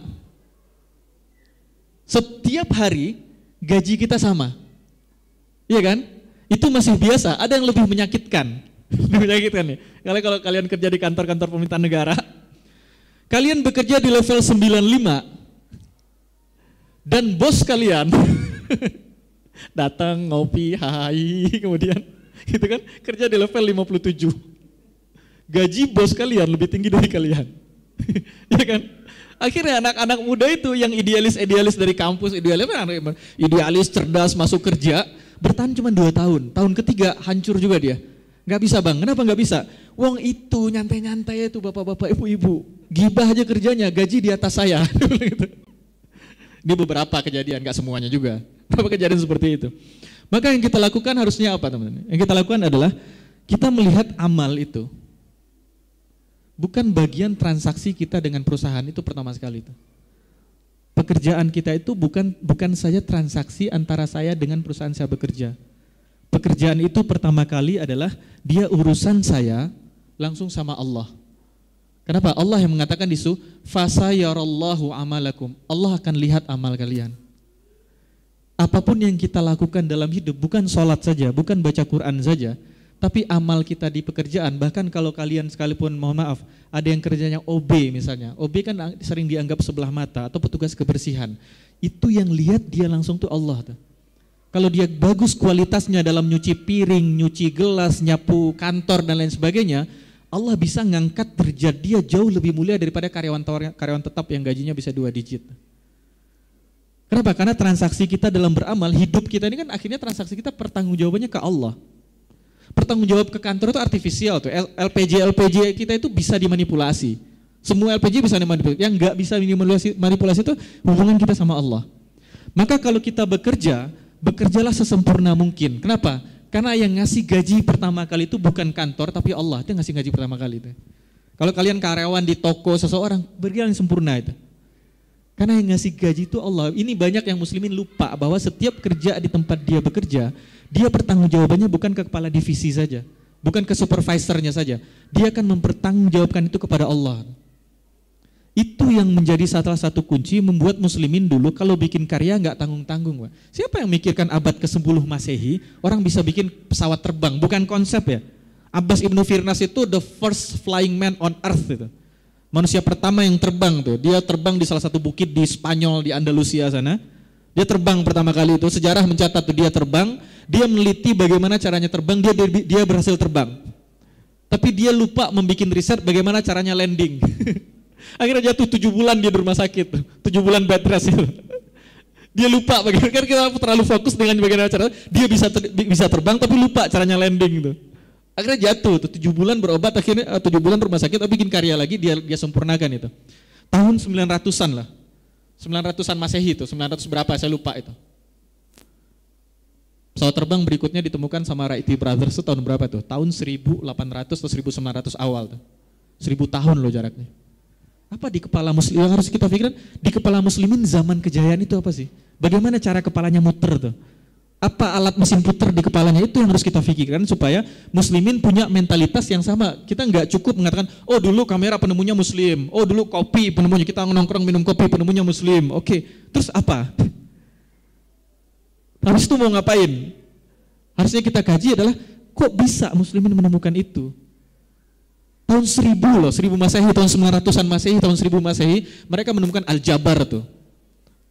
setiap hari gaji kita sama, iya kan? Itu masih biasa, ada yang lebih menyakitkan. Menyakitkan nih. Kalau kalian kerja di kantor-kantor pemerintahan negara, kalian bekerja di level 95 dan bos kalian datang ngopi, hai, kemudian gitu kan, kerja di level 57. Gaji bos kalian lebih tinggi dari kalian. Ya kan? Akhirnya anak-anak muda itu yang idealis dari kampus, idealis cerdas masuk kerja, bertahan cuma 2 tahun. Tahun ketiga hancur juga dia. Gak bisa bang, kenapa gak bisa? Wong itu nyantai-nyantai itu bapak-bapak ibu-ibu, gibah aja kerjanya, gaji di atas saya. Ini beberapa kejadian, gak semuanya juga. Beberapa kejadian seperti itu. Maka yang kita lakukan harusnya apa teman-teman? Yang kita lakukan adalah kita melihat amal itu bukan bagian transaksi kita dengan perusahaan, itu pertama sekali itu. Pekerjaan kita itu bukan saja transaksi antara saya dengan perusahaan saya bekerja. Pekerjaan itu pertama kali adalah dia urusan saya langsung sama Allah. Kenapa? Allah yang mengatakan di surah, fasayarallahu amalakum. Allah akan lihat amal kalian. Apapun yang kita lakukan dalam hidup, bukan sholat saja, bukan baca Quran saja, tapi amal kita di pekerjaan, bahkan kalau kalian sekalipun, mohon maaf, ada yang kerjanya OB misalnya, OB kan sering dianggap sebelah mata atau petugas kebersihan, itu yang lihat dia langsung tuh Allah tuh. Kalau dia bagus kualitasnya dalam nyuci piring, nyuci gelas, nyapu kantor dan lain sebagainya, Allah bisa ngangkat derajat dia jauh lebih mulia daripada karyawan tetap yang gajinya bisa 2 digit. Kenapa? Karena transaksi kita dalam beramal, hidup kita ini kan akhirnya transaksi kita pertanggungjawabannya ke Allah. Pertanggung jawab ke kantor itu artifisial tuh. LPG kita itu bisa dimanipulasi. Semua LPG bisa dimanipulasi. Yang enggak bisa manipulasi itu hubungan kita sama Allah. Maka kalau kita bekerja, bekerjalah sesempurna mungkin. Kenapa? Karena yang ngasih gaji pertama kali itu bukan kantor tapi Allah. Dia ngasih gaji pertama kali itu. Kalau kalian karyawan di toko seseorang, berjalan sempurna itu. Karena yang ngasih gaji itu Allah. Ini banyak yang muslimin lupa bahwa setiap kerja di tempat dia bekerja, dia pertanggungjawabannya bukan ke kepala divisi saja, bukan ke supervisornya saja. Dia akan mempertanggungjawabkan itu kepada Allah. Itu yang menjadi salah satu kunci membuat muslimin dulu kalau bikin karya nggak tanggung-tanggung. Pak. Siapa yang mikirkan abad ke-10 Masehi orang bisa bikin pesawat terbang, bukan konsep ya. Abbas Ibnu Firnas itu the first flying man on earth itu. Manusia pertama yang terbang tuh. Dia terbang di salah satu bukit di Spanyol di Andalusia sana. Dia terbang pertama kali itu, sejarah mencatat tuh dia terbang, dia meneliti bagaimana caranya terbang, dia berhasil terbang. Tapi dia lupa membuat riset bagaimana caranya landing. Akhirnya jatuh 7 bulan dia di rumah sakit, 7 bulan bed rest itu. Dia lupa bagaimana, kan kita terlalu fokus dengan bagaimana cara dia bisa terbang tapi lupa caranya landing itu. Akhirnya jatuh tuh 7 bulan berobat, akhirnya 7 bulan rumah sakit, tapi bikin karya lagi dia sempurnakan itu. Tahun 900-an lah. 900-an Masehi itu, 900 berapa saya lupa itu. Pesawat terbang berikutnya ditemukan sama Wright Brothers itu tahun berapa tuh? Tahun 1800 atau 1900 awal tuh. 1000 tahun loh jaraknya. Apa di kepala muslim yang harus kita pikirkan? Di kepala muslimin zaman kejayaan itu apa sih? Bagaimana cara kepalanya muter tuh? Apa alat mesin puter di kepalanya itu yang harus kita pikirkan supaya muslimin punya mentalitas yang sama. Kita nggak cukup mengatakan, oh dulu kamera penemunya muslim, oh dulu kopi penemunya, kita nongkrong minum kopi penemunya muslim. Oke, terus apa? Habis itu mau ngapain? Harusnya kita kaji adalah, kok bisa muslimin menemukan itu? Tahun 1000 loh, 1000 Masehi, tahun 900-an Masehi, tahun 1000 Masehi, mereka menemukan aljabar tuh.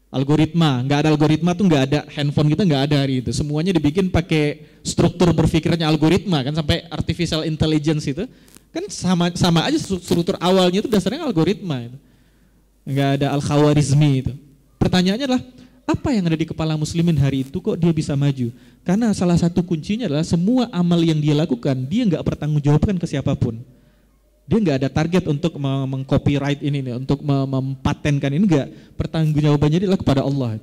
Algoritma, nggak ada algoritma tuh nggak ada, handphone kita nggak ada hari itu. Semuanya dibikin pakai struktur berpikirnya algoritma kan, sampai artificial intelligence itu kan sama aja struktur awalnya itu dasarnya algoritma itu. Nggak ada al-Khawarizmi itu. Pertanyaannya adalah apa yang ada di kepala muslimin hari itu kok dia bisa maju? Karena salah satu kuncinya adalah semua amal yang dia lakukan dia nggak bertanggungjawabkan ke siapapun. Dia nggak ada target untuk mengcopyright ini nih, untuk mempatenkan ini, nggak. Pertanggungjawabannya adalah kepada Allah.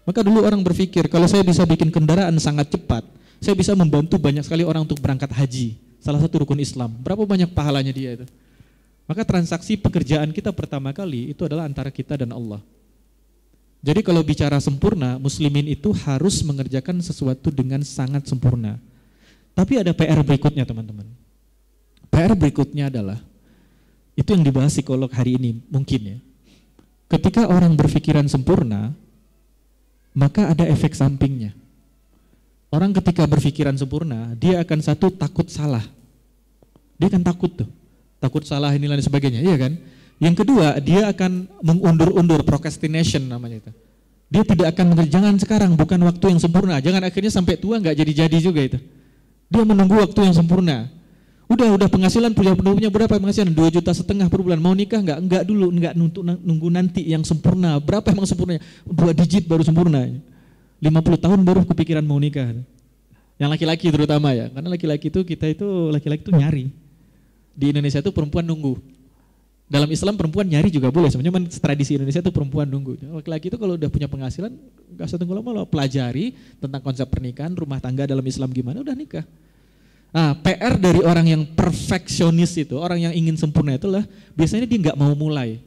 Maka dulu orang berpikir kalau saya bisa bikin kendaraan sangat cepat, saya bisa membantu banyak sekali orang untuk berangkat haji. Salah satu rukun Islam. Berapa banyak pahalanya dia itu? Maka transaksi pekerjaan kita pertama kali itu adalah antara kita dan Allah. Jadi kalau bicara sempurna, muslimin itu harus mengerjakan sesuatu dengan sangat sempurna. Tapi ada PR berikutnya teman-teman. PR berikutnya adalah itu yang dibahas psikolog hari ini mungkin ya. Ketika orang berpikiran sempurna, maka ada efek sampingnya. Orang ketika berpikiran sempurna, dia akan satu takut salah. Dia akan takut tuh. Takut salah inilah dan sebagainya, iya kan? Yang kedua, dia akan mengundur-undur, procrastination namanya itu. Dia tidak akan mengerjakan sekarang, bukan waktu yang sempurna. Jangan akhirnya sampai tua nggak jadi-jadi juga itu. Dia menunggu waktu yang sempurna. Udah penghasilan punya berapa penghasilan? 2,5 juta per bulan. Mau nikah enggak dulu, enggak nunggu nanti yang sempurna. Berapa emang sempurnanya? 2 digit baru sempurna. 50 tahun baru kepikiran mau nikah. Yang laki-laki terutama ya. Karena laki-laki itu nyari. Di Indonesia itu perempuan nunggu. Dalam Islam perempuan nyari juga boleh. Sebenarnya tradisi Indonesia itu perempuan nunggu. Laki-laki itu kalau udah punya penghasilan enggak usah tunggu lama, pelajari tentang konsep pernikahan, rumah tangga dalam Islam gimana, udah nikah. Nah, PR dari orang yang perfeksionis itu, orang yang ingin sempurna itulah biasanya dia nggak mau mulai.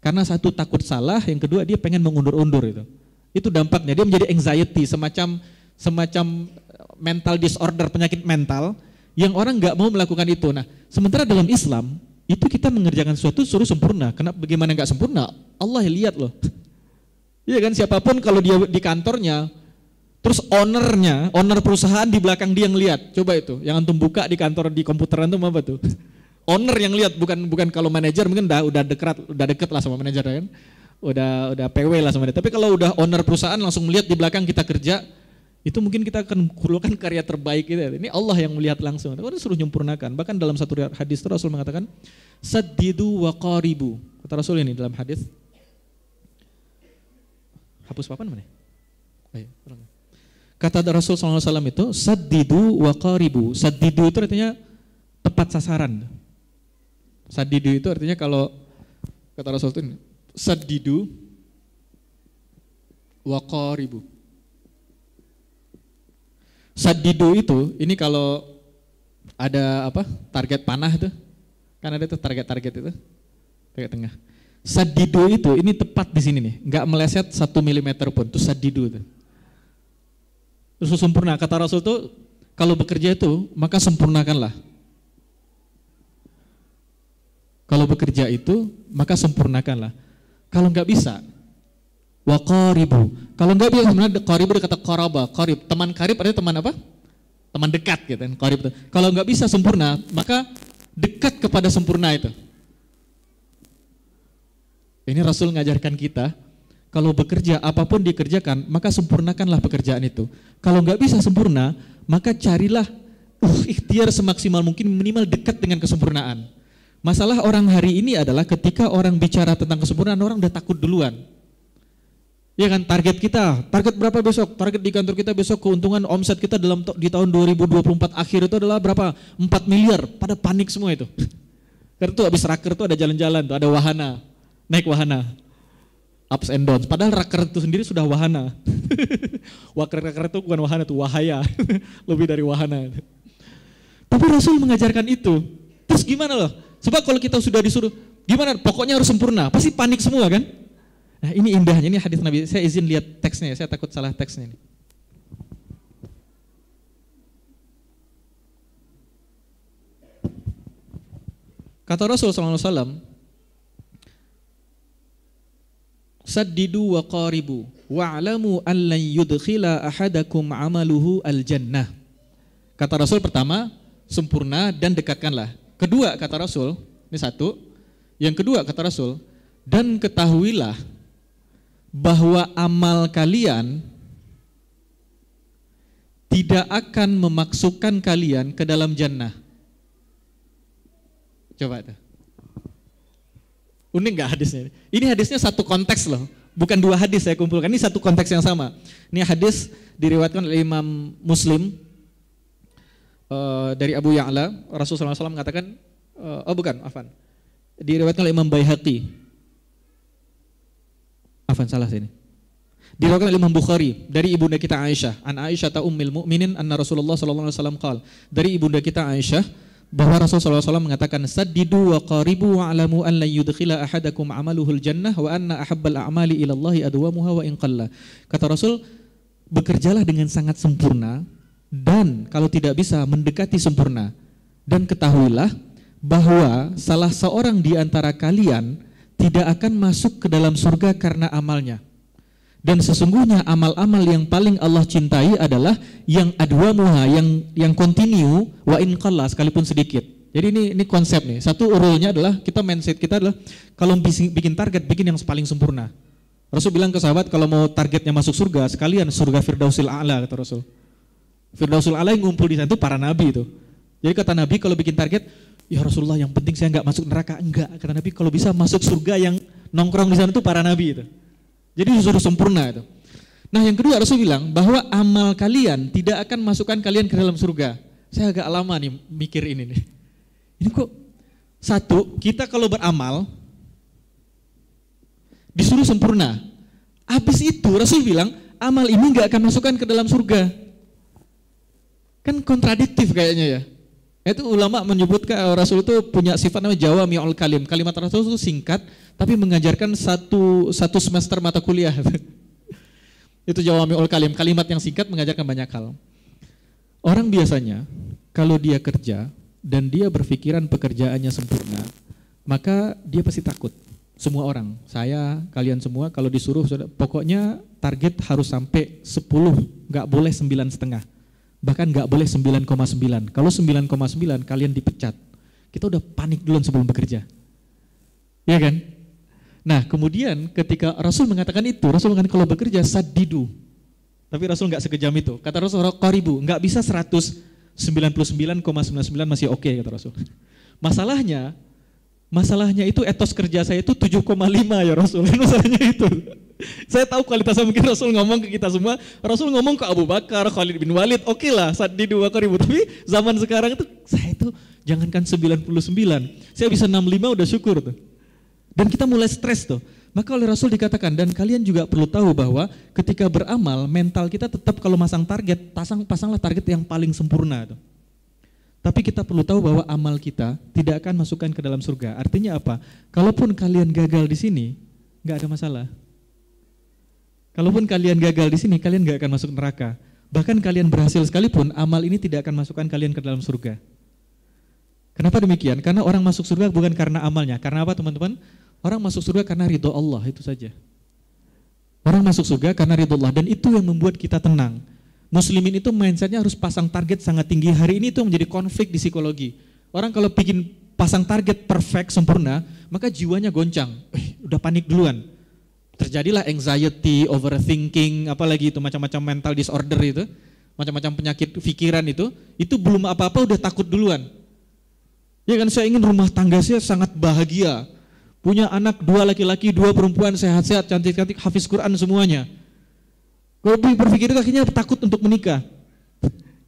Karena satu takut salah, yang kedua dia pengen mengundur-undur itu. Itu dampaknya, dia menjadi anxiety, semacam mental disorder, penyakit mental yang orang nggak mau melakukan itu. Nah, sementara dalam Islam itu kita mengerjakan sesuatu suruh sempurna. Kenapa bagaimana nggak sempurna? Allah yang lihat loh. Iya kan, siapapun kalau dia di kantornya, terus owner perusahaan di belakang dia ngelihat. Coba itu, yang antum buka di kantor di komputeran itu apa tuh? Owner yang lihat, bukan kalau manajer mungkin udah deket lah sama manajer kan. Udah PW lah sama dia. Tapi kalau udah owner perusahaan langsung melihat di belakang kita kerja, itu mungkin kita akan keluarkan karya terbaik kita. Ini Allah yang melihat langsung. Kita suruh menyempurnakan. Bahkan dalam satu hadis itu Rasul mengatakan, saddidu wa qaribu. Kata Rasul ini dalam hadis. Hapus papan mana? Kata Rasul SAW itu, saddidu wa qaribu. Saddidu itu artinya tepat sasaran. Saddidu itu artinya kalau kata Rasul itu, saddidu wa qaribu. Saddidu itu, ini kalau ada target panah itu, kan ada tuh target itu, target tengah. Saddidu itu, ini tepat di sini nih, nggak meleset 1 mm pun, itu saddidu itu. Terus sempurna, kata Rasul itu, kalau bekerja itu, maka sempurnakanlah. Kalau bekerja itu, maka sempurnakanlah. Kalau nggak bisa, wa qaribu. Kalau nggak bisa, sebenarnya qaribu ada kata qaraba, qarib. Teman karib artinya teman apa? Teman dekat gitu kan, qarib itu. Kalau nggak bisa sempurna, maka dekat kepada sempurna itu. Ini Rasul ngajarkan kita, kalau bekerja apapun dikerjakan, maka sempurnakanlah pekerjaan itu. Kalau nggak bisa sempurna, maka carilah ikhtiar semaksimal mungkin minimal dekat dengan kesempurnaan. Masalah orang hari ini adalah ketika orang bicara tentang kesempurnaan, orang udah takut duluan. Ya kan, target berapa besok? Target di kantor kita besok keuntungan omset kita di tahun 2024 akhir itu adalah berapa? 4 miliar, pada panik semua itu. Karena tuh habis raker tuh ada jalan-jalan, tuh ada wahana, naik wahana, ups and downs. Padahal raker itu sendiri sudah wahana. Raker itu bukan wahana, tuh wahaya, lebih dari wahana. Tapi Rasul mengajarkan itu. Terus gimana loh? Sebab kalau kita sudah disuruh, gimana? Pokoknya harus sempurna, pasti panik semua kan? Nah ini indahnya, ini hadis Nabi. Saya izin lihat teksnya, saya takut salah teksnya ini. Kata Rasul SAW, saddidu wa qaribu wa'lamu an lan yudkhila ahadakum amaluhu al-jannah. Kata Rasul pertama, sempurna dan dekatkanlah. Kedua kata Rasul, ini satu. Yang kedua kata Rasul, dan ketahuilah bahwa amal kalian tidak akan memasukkan kalian ke dalam jannah. Coba tuh. Unik gak hadisnya? Ini hadisnya satu konteks loh, bukan dua hadis saya kumpulkan. Ini satu konteks yang sama. Ini hadis diriwayatkan oleh Imam Muslim dari Abu Ya'la. Rasulullah SAW mengatakan, diriwayatkan oleh Imam Baihaqi. Salah sini. Diriwayatkan oleh Imam Bukhari dari ibunda kita Aisyah, an Aisyah ta ummil mu'minin anna Rasulullah sallallahu alaihi wasallam qala. Dari ibunda kita Aisyah bahwa Rasulullah SAW mengatakan, saddidu wa qaribu wa'lamu an lan yudkhila ahadakum amaluhul jannah wa anna ahabbal a'mali ila Allahi adwamuha wa in qalla. Kata Rasul, bekerjalah dengan sangat sempurna dan kalau tidak bisa mendekati sempurna, dan ketahuilah bahwa salah seorang di antara kalian tidak akan masuk ke dalam surga karena amalnya. Dan sesungguhnya amal-amal yang paling Allah cintai adalah yang adwamuha, yang continue, wa in qalla, sekalipun sedikit. Jadi ini konsep nih. Satu urulnya adalah mindset kita adalah kalau bikin target, bikin yang paling sempurna. Rasul bilang ke sahabat, kalau mau targetnya masuk surga, sekalian surga Firdausil A'la, kata Rasul. Firdausil A'la yang ngumpul di sana itu para nabi itu. Jadi kata Nabi kalau bikin target, ya Rasulullah yang penting saya nggak masuk neraka. Enggak, kata Nabi, kalau bisa masuk surga yang nongkrong di sana itu para nabi itu. Jadi sudah sempurna itu. Nah yang kedua Rasul bilang bahwa amal kalian tidak akan masukkan kalian ke dalam surga. Saya agak lama nih mikir ini nih. Ini kok satu, kita kalau beramal disuruh sempurna. Habis itu Rasul bilang amal ini nggak akan masukkan ke dalam surga. Kan kontradiktif kayaknya ya. Itu ulama menyebutkan Rasul itu punya sifat namanya jawami'ul kalim. Kalimat Rasul itu singkat tapi mengajarkan satu semester mata kuliah. Itu jawami'ul kalim, kalimat yang singkat mengajarkan banyak hal. Orang biasanya kalau dia kerja dan dia berpikiran pekerjaannya sempurna, maka dia pasti takut. Semua orang, saya, kalian semua kalau disuruh, pokoknya target harus sampai 10, nggak boleh 9,5. Bahkan nggak boleh 9,9. Kalau 9,9 kalian dipecat. Kita udah panik duluan sebelum bekerja. Iya kan? Nah kemudian ketika Rasul mengatakan itu, Rasul mengatakan kalau bekerja sadidu. Tapi Rasul nggak sekejam itu. Kata Rasul qaribu, nggak bisa 199,99 masih oke, kata Rasul. Masalahnya itu etos kerja saya itu 7,5 ya Rasul. Masalahnya itu. Saya tahu kualitasnya, mungkin Rasul ngomong ke kita semua, Rasul ngomong ke Abu Bakar, Khalid bin Walid, oke lah, sadidu wa qaribu. Tapi zaman sekarang itu saya itu jangankan 99, saya bisa 65 udah syukur tuh. Dan kita mulai stres tuh. Maka oleh Rasul dikatakan, dan kalian juga perlu tahu bahwa ketika beramal, mental kita tetap kalau masang target, pasanglah target yang paling sempurna tuh. Tapi kita perlu tahu bahwa amal kita tidak akan masukkan ke dalam surga. Artinya apa? Kalaupun kalian gagal di sini, nggak ada masalah. Kalaupun kalian gagal di sini, kalian nggak akan masuk neraka. Bahkan kalian berhasil sekalipun, amal ini tidak akan masukkan kalian ke dalam surga. Kenapa demikian? Karena orang masuk surga bukan karena amalnya. Karena apa teman-teman? Orang masuk surga karena ridho Allah, itu saja. Orang masuk surga karena ridho Allah, dan itu yang membuat kita tenang. Muslimin itu mindsetnya harus pasang target sangat tinggi. Hari ini itu menjadi konflik di psikologi. Orang kalau bikin pasang target perfect, sempurna, maka jiwanya goncang. Udah panik duluan. Terjadilah anxiety, overthinking, apalagi itu macam-macam mental disorder itu, macam-macam penyakit pikiran itu belum apa-apa udah takut duluan. Ya kan, saya ingin rumah tangga saya sangat bahagia, punya anak 2 laki-laki, 2 perempuan, sehat-sehat, cantik-cantik, hafiz Quran semuanya. Kalau berpikir itu akhirnya takut untuk menikah.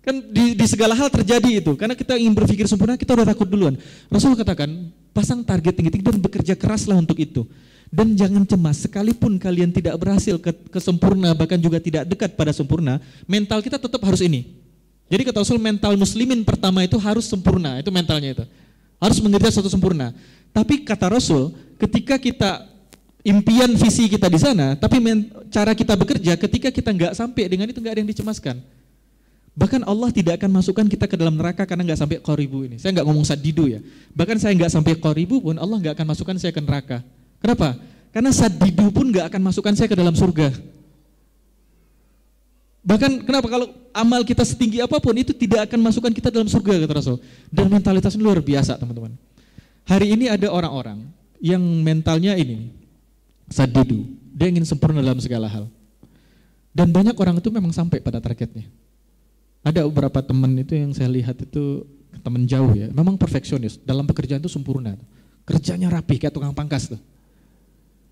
Kan di segala hal terjadi itu, karena kita ingin berpikir sempurna, kita udah takut duluan. Rasul katakan, pasang target tinggi-tinggi dan bekerja keraslah untuk itu. Dan jangan cemas, sekalipun kalian tidak berhasil ke sempurna, bahkan juga tidak dekat pada sempurna, mental kita tetap harus ini. Jadi kata Rasul, mental muslimin pertama itu harus sempurna, itu mentalnya itu. Harus mengejar sesuatu sempurna. Tapi kata Rasul, ketika kita impian visi kita di sana, tapi cara kita bekerja, ketika kita nggak sampai dengan itu, nggak ada yang dicemaskan. Bahkan Allah tidak akan masukkan kita ke dalam neraka karena nggak sampai qaribu ini. Saya nggak ngomong sadidu ya. Bahkan saya nggak sampai qaribu pun Allah nggak akan masukkan saya ke neraka. Kenapa? Karena sadidu pun gak akan masukkan saya ke dalam surga. Bahkan kenapa kalau amal kita setinggi apapun itu tidak akan masukkan kita dalam surga, kata Rasul. Dan mentalitasnya luar biasa teman-teman. Hari ini ada orang-orang yang mentalnya ini sadidu, dia ingin sempurna dalam segala hal. Dan banyak orang itu memang sampai pada targetnya. Ada beberapa teman itu yang saya lihat itu teman jauh ya, memang perfeksionis, dalam pekerjaan itu sempurna. Kerjanya rapi kayak tukang pangkas tuh.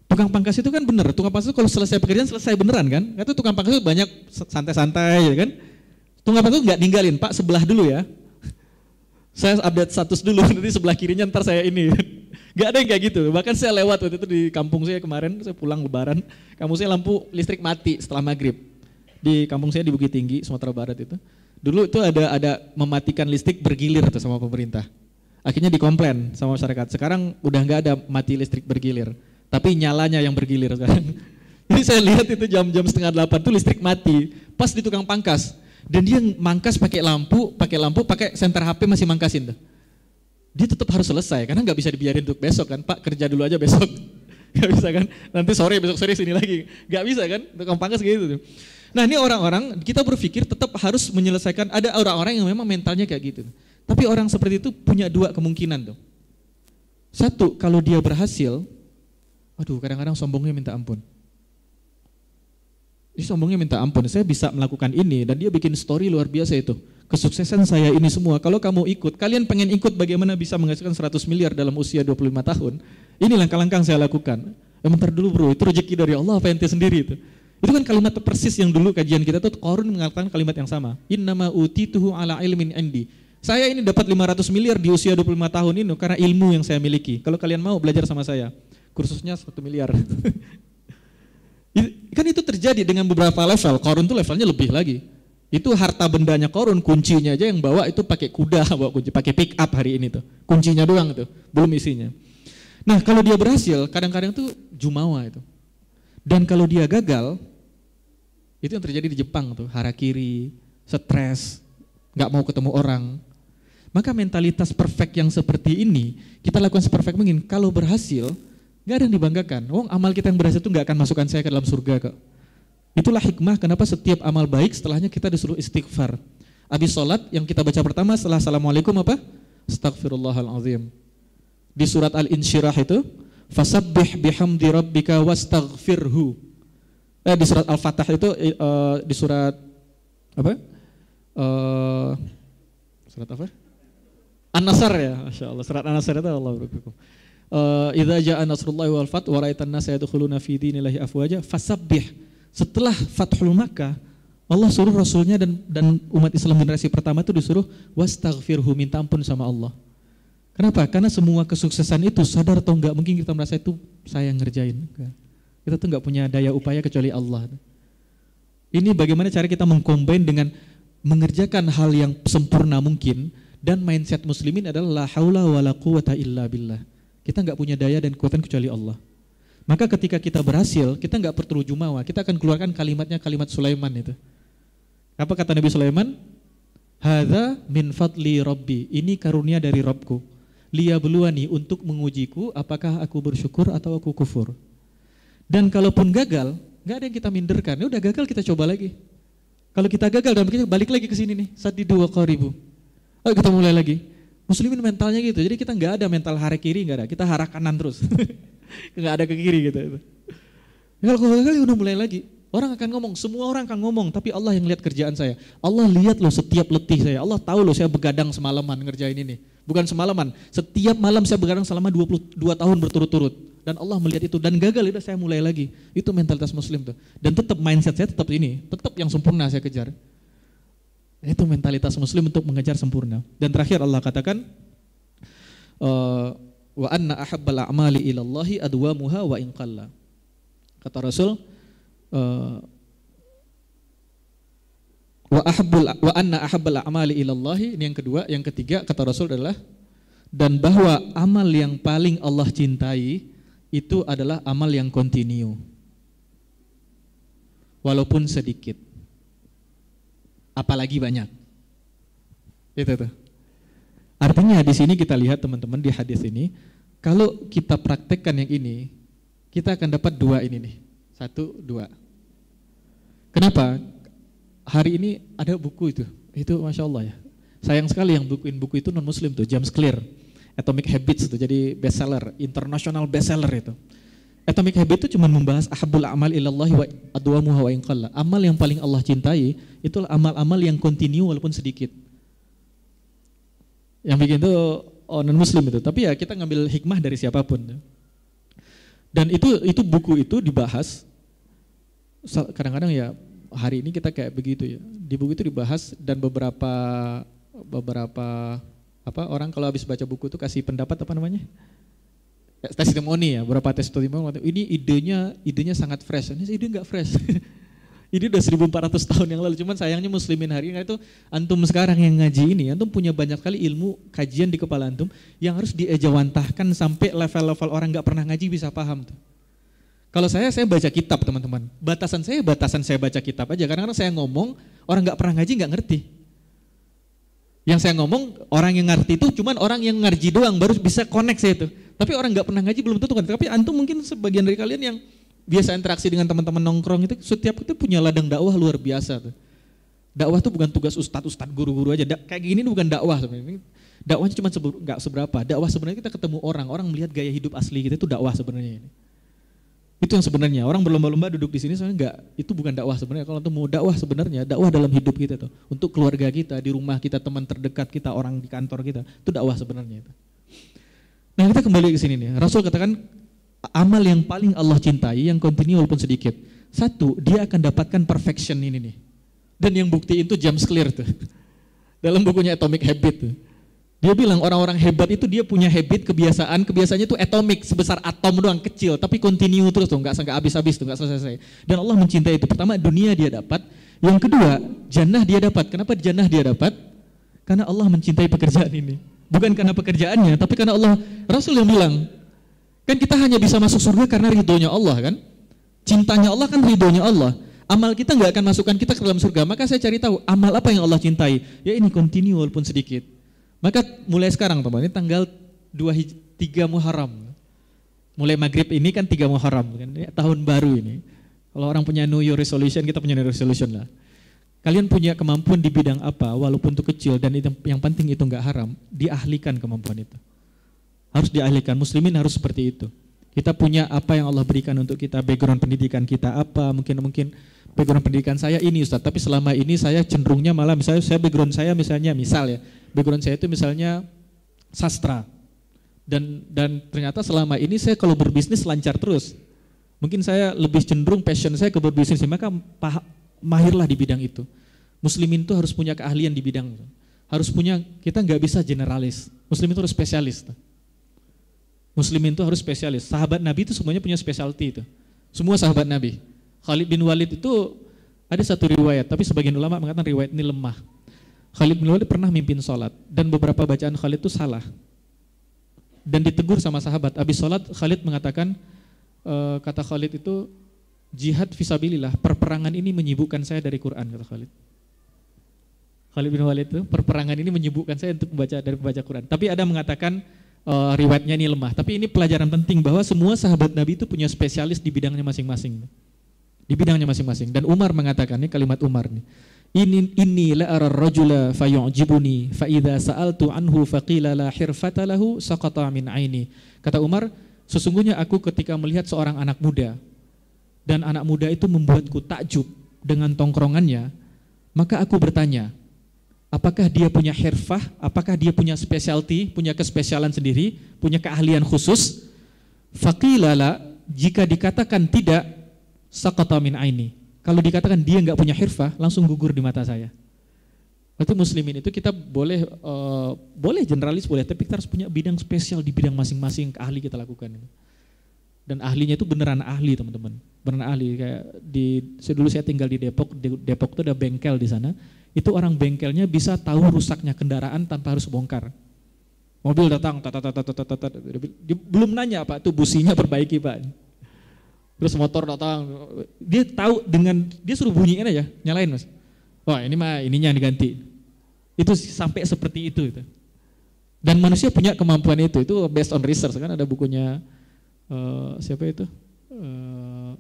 Tukang pangkas itu kan bener, tukang pangkas itu kalau selesai pekerjaan selesai beneran kan? Itu tukang pangkas itu banyak santai-santai ya kan? Tukang pangkas itu nggak ninggalin, Pak sebelah dulu ya. Saya update status dulu, nanti sebelah kirinya ntar saya ini. Gak ada yang kayak gitu, bahkan saya lewat waktu itu di kampung saya kemarin, saya pulang lebaran, kampung saya lampu listrik mati setelah maghrib. Di kampung saya di Bukit Tinggi, Sumatera Barat itu. Dulu itu ada mematikan listrik bergilir tuh sama pemerintah. Akhirnya dikomplain sama masyarakat, sekarang udah nggak ada mati listrik bergilir. Tapi nyalanya yang bergilir sekarang. Jadi saya lihat itu jam-jam 7:30 tuh listrik mati, pas di tukang pangkas. Dan dia mangkas pakai lampu, pakai senter HP masih mangkasin tuh. Dia tetap harus selesai, karena nggak bisa dibiarin untuk besok kan, Pak kerja dulu aja besok. Gak bisa kan, nanti besok sore sini lagi. Gak bisa kan, tukang pangkas gitu tuh. Nah ini orang-orang, kita berpikir tetap harus menyelesaikan, ada orang-orang yang memang mentalnya kayak gitu. Tapi orang seperti itu punya 2 kemungkinan tuh. Satu, kalau dia berhasil, aduh kadang-kadang sombongnya minta ampun. Dia sombongnya minta ampun, saya bisa melakukan ini dan dia bikin story luar biasa itu. Kesuksesan saya ini semua, kalau kamu ikut, kalian pengen ikut bagaimana bisa menghasilkan 100 miliar dalam usia 25 tahun. Ini langkah-langkah yang saya lakukan. Bentar dulu bro, itu rezeki dari Allah apa ente sendiri itu. Itu kan kalimat persis yang dulu kajian kita tuh Qarun mengatakan kalimat yang sama. Innama utituhu ala ilmin indi. Saya ini dapat 500 miliar di usia 25 tahun ini karena ilmu yang saya miliki. Kalau kalian mau belajar sama saya, kursusnya 1 miliar. Kan itu terjadi dengan beberapa level. Qarun tuh levelnya lebih lagi. Itu harta bendanya Qarun, kuncinya aja yang bawa itu pakai kuda, bawa kunci, pakai pick up hari ini tuh. Kuncinya doang tuh, belum isinya. Nah, kalau dia berhasil, kadang-kadang tuh jumawa itu. Dan kalau dia gagal, itu yang terjadi di Jepang tuh, harakiri, stres, nggak mau ketemu orang. Maka mentalitas perfect yang seperti ini, kita lakukan seperfect mungkin. Kalau berhasil, gak ada yang dibanggakan. Amal kita yang berhasil itu gak akan masukkan saya ke dalam surga kok. Itulah hikmah kenapa setiap amal baik setelahnya kita disuruh istighfar. Habis sholat yang kita baca pertama setelah assalamualaikum apa? Astaghfirullahalazim. Di surat Al-Insyirah itu, fasabbih bihamdi rabbika wastaghfirhu. Di surat Al-Fatah itu di surat apa? Surat apa? An-Nasr ya, Masya Allah. Surat An-Nasr itu Allah berkata. Idza jaa nasrullahi wal fath wa ra'aitan nasa yadkhuluna fi dinillahi afwaja fasabbih. Setelah Fathul Makkah, Allah suruh Rasulnya dan umat Islam generasi pertama itu disuruh wastaghfirhu, minta ampun sama Allah. Kenapa? Karena semua kesuksesan itu, sadar atau enggak, mungkin kita merasa itu saya ngerjain. Kita tuh enggak punya daya upaya kecuali Allah. Ini bagaimana cara kita mengcombine dengan mengerjakan hal yang sempurna mungkin, dan mindset muslimin adalah la haula wala quwata illa billah. Kita enggak punya daya dan kekuatan kecuali Allah. Maka ketika kita berhasil, kita enggak perlu jumawa, kita akan keluarkan kalimatnya kalimat Sulaiman itu. Apa kata Nabi Sulaiman? Hadza min fadli rabbi, ini karunia dari Rabbku. Liyabluwani, untuk mengujiku apakah aku bersyukur atau aku kufur. Dan kalaupun gagal, enggak ada yang kita minderkan. Ya udah gagal kita coba lagi. Kalau kita gagal dan kita balik lagi ke sini nih, sadidu wa qaribu. Oh, kita mulai lagi. Muslimin mentalnya gitu. Jadi kita enggak ada mental hara kiri, enggak ada. Kita hara kanan terus. Enggak ada ke kiri gitu. Kalau gagal udah mulai lagi. Orang akan ngomong, semua orang akan ngomong, tapi Allah yang lihat kerjaan saya. Allah lihat loh setiap letih saya. Allah tahu loh saya begadang semalaman ngerjain ini. Bukan semalaman, setiap malam saya begadang selama 22 tahun berturut-turut. Dan Allah melihat itu dan gagal, udah saya mulai lagi. Itu mentalitas muslim tuh. Dan tetap mindset saya tetap ini, tetap yang sempurna saya kejar. Itu mentalitas muslim untuk mengejar sempurna. Dan terakhir Allah katakan, wa anna ahabbal a'mali ilallahi adwamuha wa in qalla. Kata Rasul, wa anna ahabbal a'mali ilallahi, ini yang kedua. Yang ketiga kata Rasul adalah, dan bahwa amal yang paling Allah cintai itu adalah amal yang kontinu walaupun sedikit, apalagi banyak. Itu tuh. Artinya di sini kita lihat teman-teman di hadis ini, kalau kita praktekkan yang ini, kita akan dapat dua ini nih. 1, 2. Kenapa? Hari ini ada buku itu Masya Allah ya. Sayang sekali yang bukuin buku itu non muslim tuh, James Clear, Atomic Habits itu jadi bestseller, international bestseller itu. Atomic Habits itu cuma membahas ahabbul a'mal ilallahi wa adwamuha wa in qalla. Amal yang paling Allah cintai itulah amal-amal yang kontinu walaupun sedikit. Yang bikin itu non muslim itu. Tapi ya kita ngambil hikmah dari siapapun. Dan itu buku itu dibahas kadang-kadang ya, hari ini kita kayak begitu ya. Di buku itu dibahas dan beberapa orang kalau habis baca buku itu kasih pendapat testimoni ya, beberapa testimoni. Ini idenya sangat fresh. Ini ide enggak fresh. Ini udah 1400 tahun yang lalu. Cuman sayangnya muslimin hari ini itu antum sekarang yang ngaji ini, antum punya banyak kali ilmu kajian di kepala antum yang harus diejawantahkan sampai level-level orang enggak pernah ngaji bisa paham tuh. Kalau saya baca kitab teman-teman, batasan saya baca kitab aja. Kadang-kadang saya ngomong, orang nggak pernah ngaji nggak ngerti. Yang saya ngomong, orang yang ngerti itu cuman orang yang ngaji doang, baru bisa connect saya itu. Tapi orang nggak pernah ngaji belum tentu kan. Tapi antum mungkin sebagian dari kalian yang biasa interaksi dengan teman-teman nongkrong itu, setiap itu punya ladang dakwah luar biasa tuh. Dakwah itu bukan tugas ustadz, guru-guru aja. Kayak gini ini bukan dakwah sebenarnya. Dakwahnya cuma nggak seberapa. Dakwah sebenarnya kita ketemu orang melihat gaya hidup asli kita itu dakwah sebenarnya ini. Itu yang sebenarnya, orang berlomba-lomba duduk di sini soalnya enggak, itu bukan dakwah sebenarnya. Kalau mau dakwah sebenarnya, dakwah dalam hidup kita tuh, untuk keluarga kita, di rumah kita, teman terdekat kita, orang di kantor kita, itu dakwah sebenarnya itu. Nah kita kembali ke sini nih, Rasul katakan amal yang paling Allah cintai, yang kontinu walaupun sedikit. 1, dia akan dapatkan perfection ini nih. Dan yang bukti itu James Clear tuh, dalam bukunya Atomic Habit tuh. Dia bilang orang-orang hebat itu dia punya habit, kebiasaannya itu atomik, sebesar atom doang, kecil, tapi continue terus tuh, nggak habis-habis tuh, nggak selesai. Dan Allah mencintai itu. Pertama, dunia dia dapat. Yang kedua, jannah dia dapat. Kenapa jannah dia dapat? Karena Allah mencintai pekerjaan ini. Bukan karena pekerjaannya, tapi karena Allah. Rasul yang bilang, kan kita hanya bisa masuk surga karena ridhonya Allah kan? Cintanya Allah kan ridhonya Allah. Amal kita nggak akan masukkan kita ke dalam surga. Maka saya cari tahu amal apa yang Allah cintai. Ya ini continue walaupun sedikit. Maka mulai sekarang teman, ini tanggal 3 Muharram. Mulai maghrib ini kan 3 Muharram kan, tahun baru ini. Kalau orang punya New Year resolution, kita punya New Year resolution lah. Kalian punya kemampuan di bidang apa, walaupun itu kecil dan itu, yang penting itu enggak haram, diahlikan kemampuan itu. Harus diahlikan, muslimin harus seperti itu. Kita punya apa yang Allah berikan untuk kita, background pendidikan kita apa, mungkin background pendidikan saya ini Ustaz, tapi selama ini saya cenderungnya malah misalnya background saya background saya itu misalnya sastra. Dan ternyata selama ini saya kalau berbisnis lancar terus. Mungkin saya lebih cenderung passion saya ke berbisnis, maka mahirlah di bidang itu. Muslimin itu harus punya keahlian di bidang itu. Harus punya, kita nggak bisa generalis. Muslimin itu harus spesialis. Muslimin itu harus spesialis. Sahabat Nabi itu semuanya punya specialty itu. Semua sahabat Nabi. Khalid bin Walid itu ada satu riwayat, tapi sebagian ulama mengatakan riwayat ini lemah. Khalid bin Walid pernah mimpin sholat dan beberapa bacaan Khalid itu salah. Dan ditegur sama sahabat. Habis sholat Khalid mengatakan, kata Khalid itu, jihad fisabilillah, perperangan ini menyibukkan saya dari Quran, kata Khalid. Khalid bin Walid itu, perperangan ini menyibukkan saya untuk membaca Quran. Tapi ada mengatakan riwayatnya ini lemah. Tapi ini pelajaran penting bahwa semua sahabat Nabi itu punya spesialis di bidangnya masing-masing. Di bidangnya masing-masing. Dan Umar mengatakan, ini kalimat Umar nih. Inni la ara ar-rajula fayu'jibuni fa idza sa'altu anhu faqila la hirfata lahu saqata min aini. Kata Umar, sesungguhnya aku ketika melihat seorang anak muda dan anak muda itu membuatku takjub dengan tongkrongannya, maka aku bertanya, apakah dia punya hirfah, apakah dia punya specialty, punya kespesialan sendiri, punya keahlian khusus? Faqila la, jika dikatakan tidak, saqata min aini. Kalau dikatakan dia enggak punya hirfah, langsung gugur di mata saya. Berarti muslimin itu kita boleh generalis boleh, tapi kita harus punya bidang spesial di bidang masing-masing ahli kita lakukan. Dan ahlinya itu beneran ahli teman-teman, beneran ahli. Kayak dulu saya tinggal di Depok itu ada bengkel di sana. Itu orang bengkelnya bisa tahu rusaknya kendaraan tanpa harus bongkar. Mobil datang, dia belum nanya Pak, itu businya perbaiki Pak. Terus motor datang, dia tahu dia suruh bunyiin aja, nyalain Mas. Wah ini mah ininya diganti. Itu sampai seperti itu. Dan manusia punya kemampuan itu based on research kan, ada bukunya siapa itu?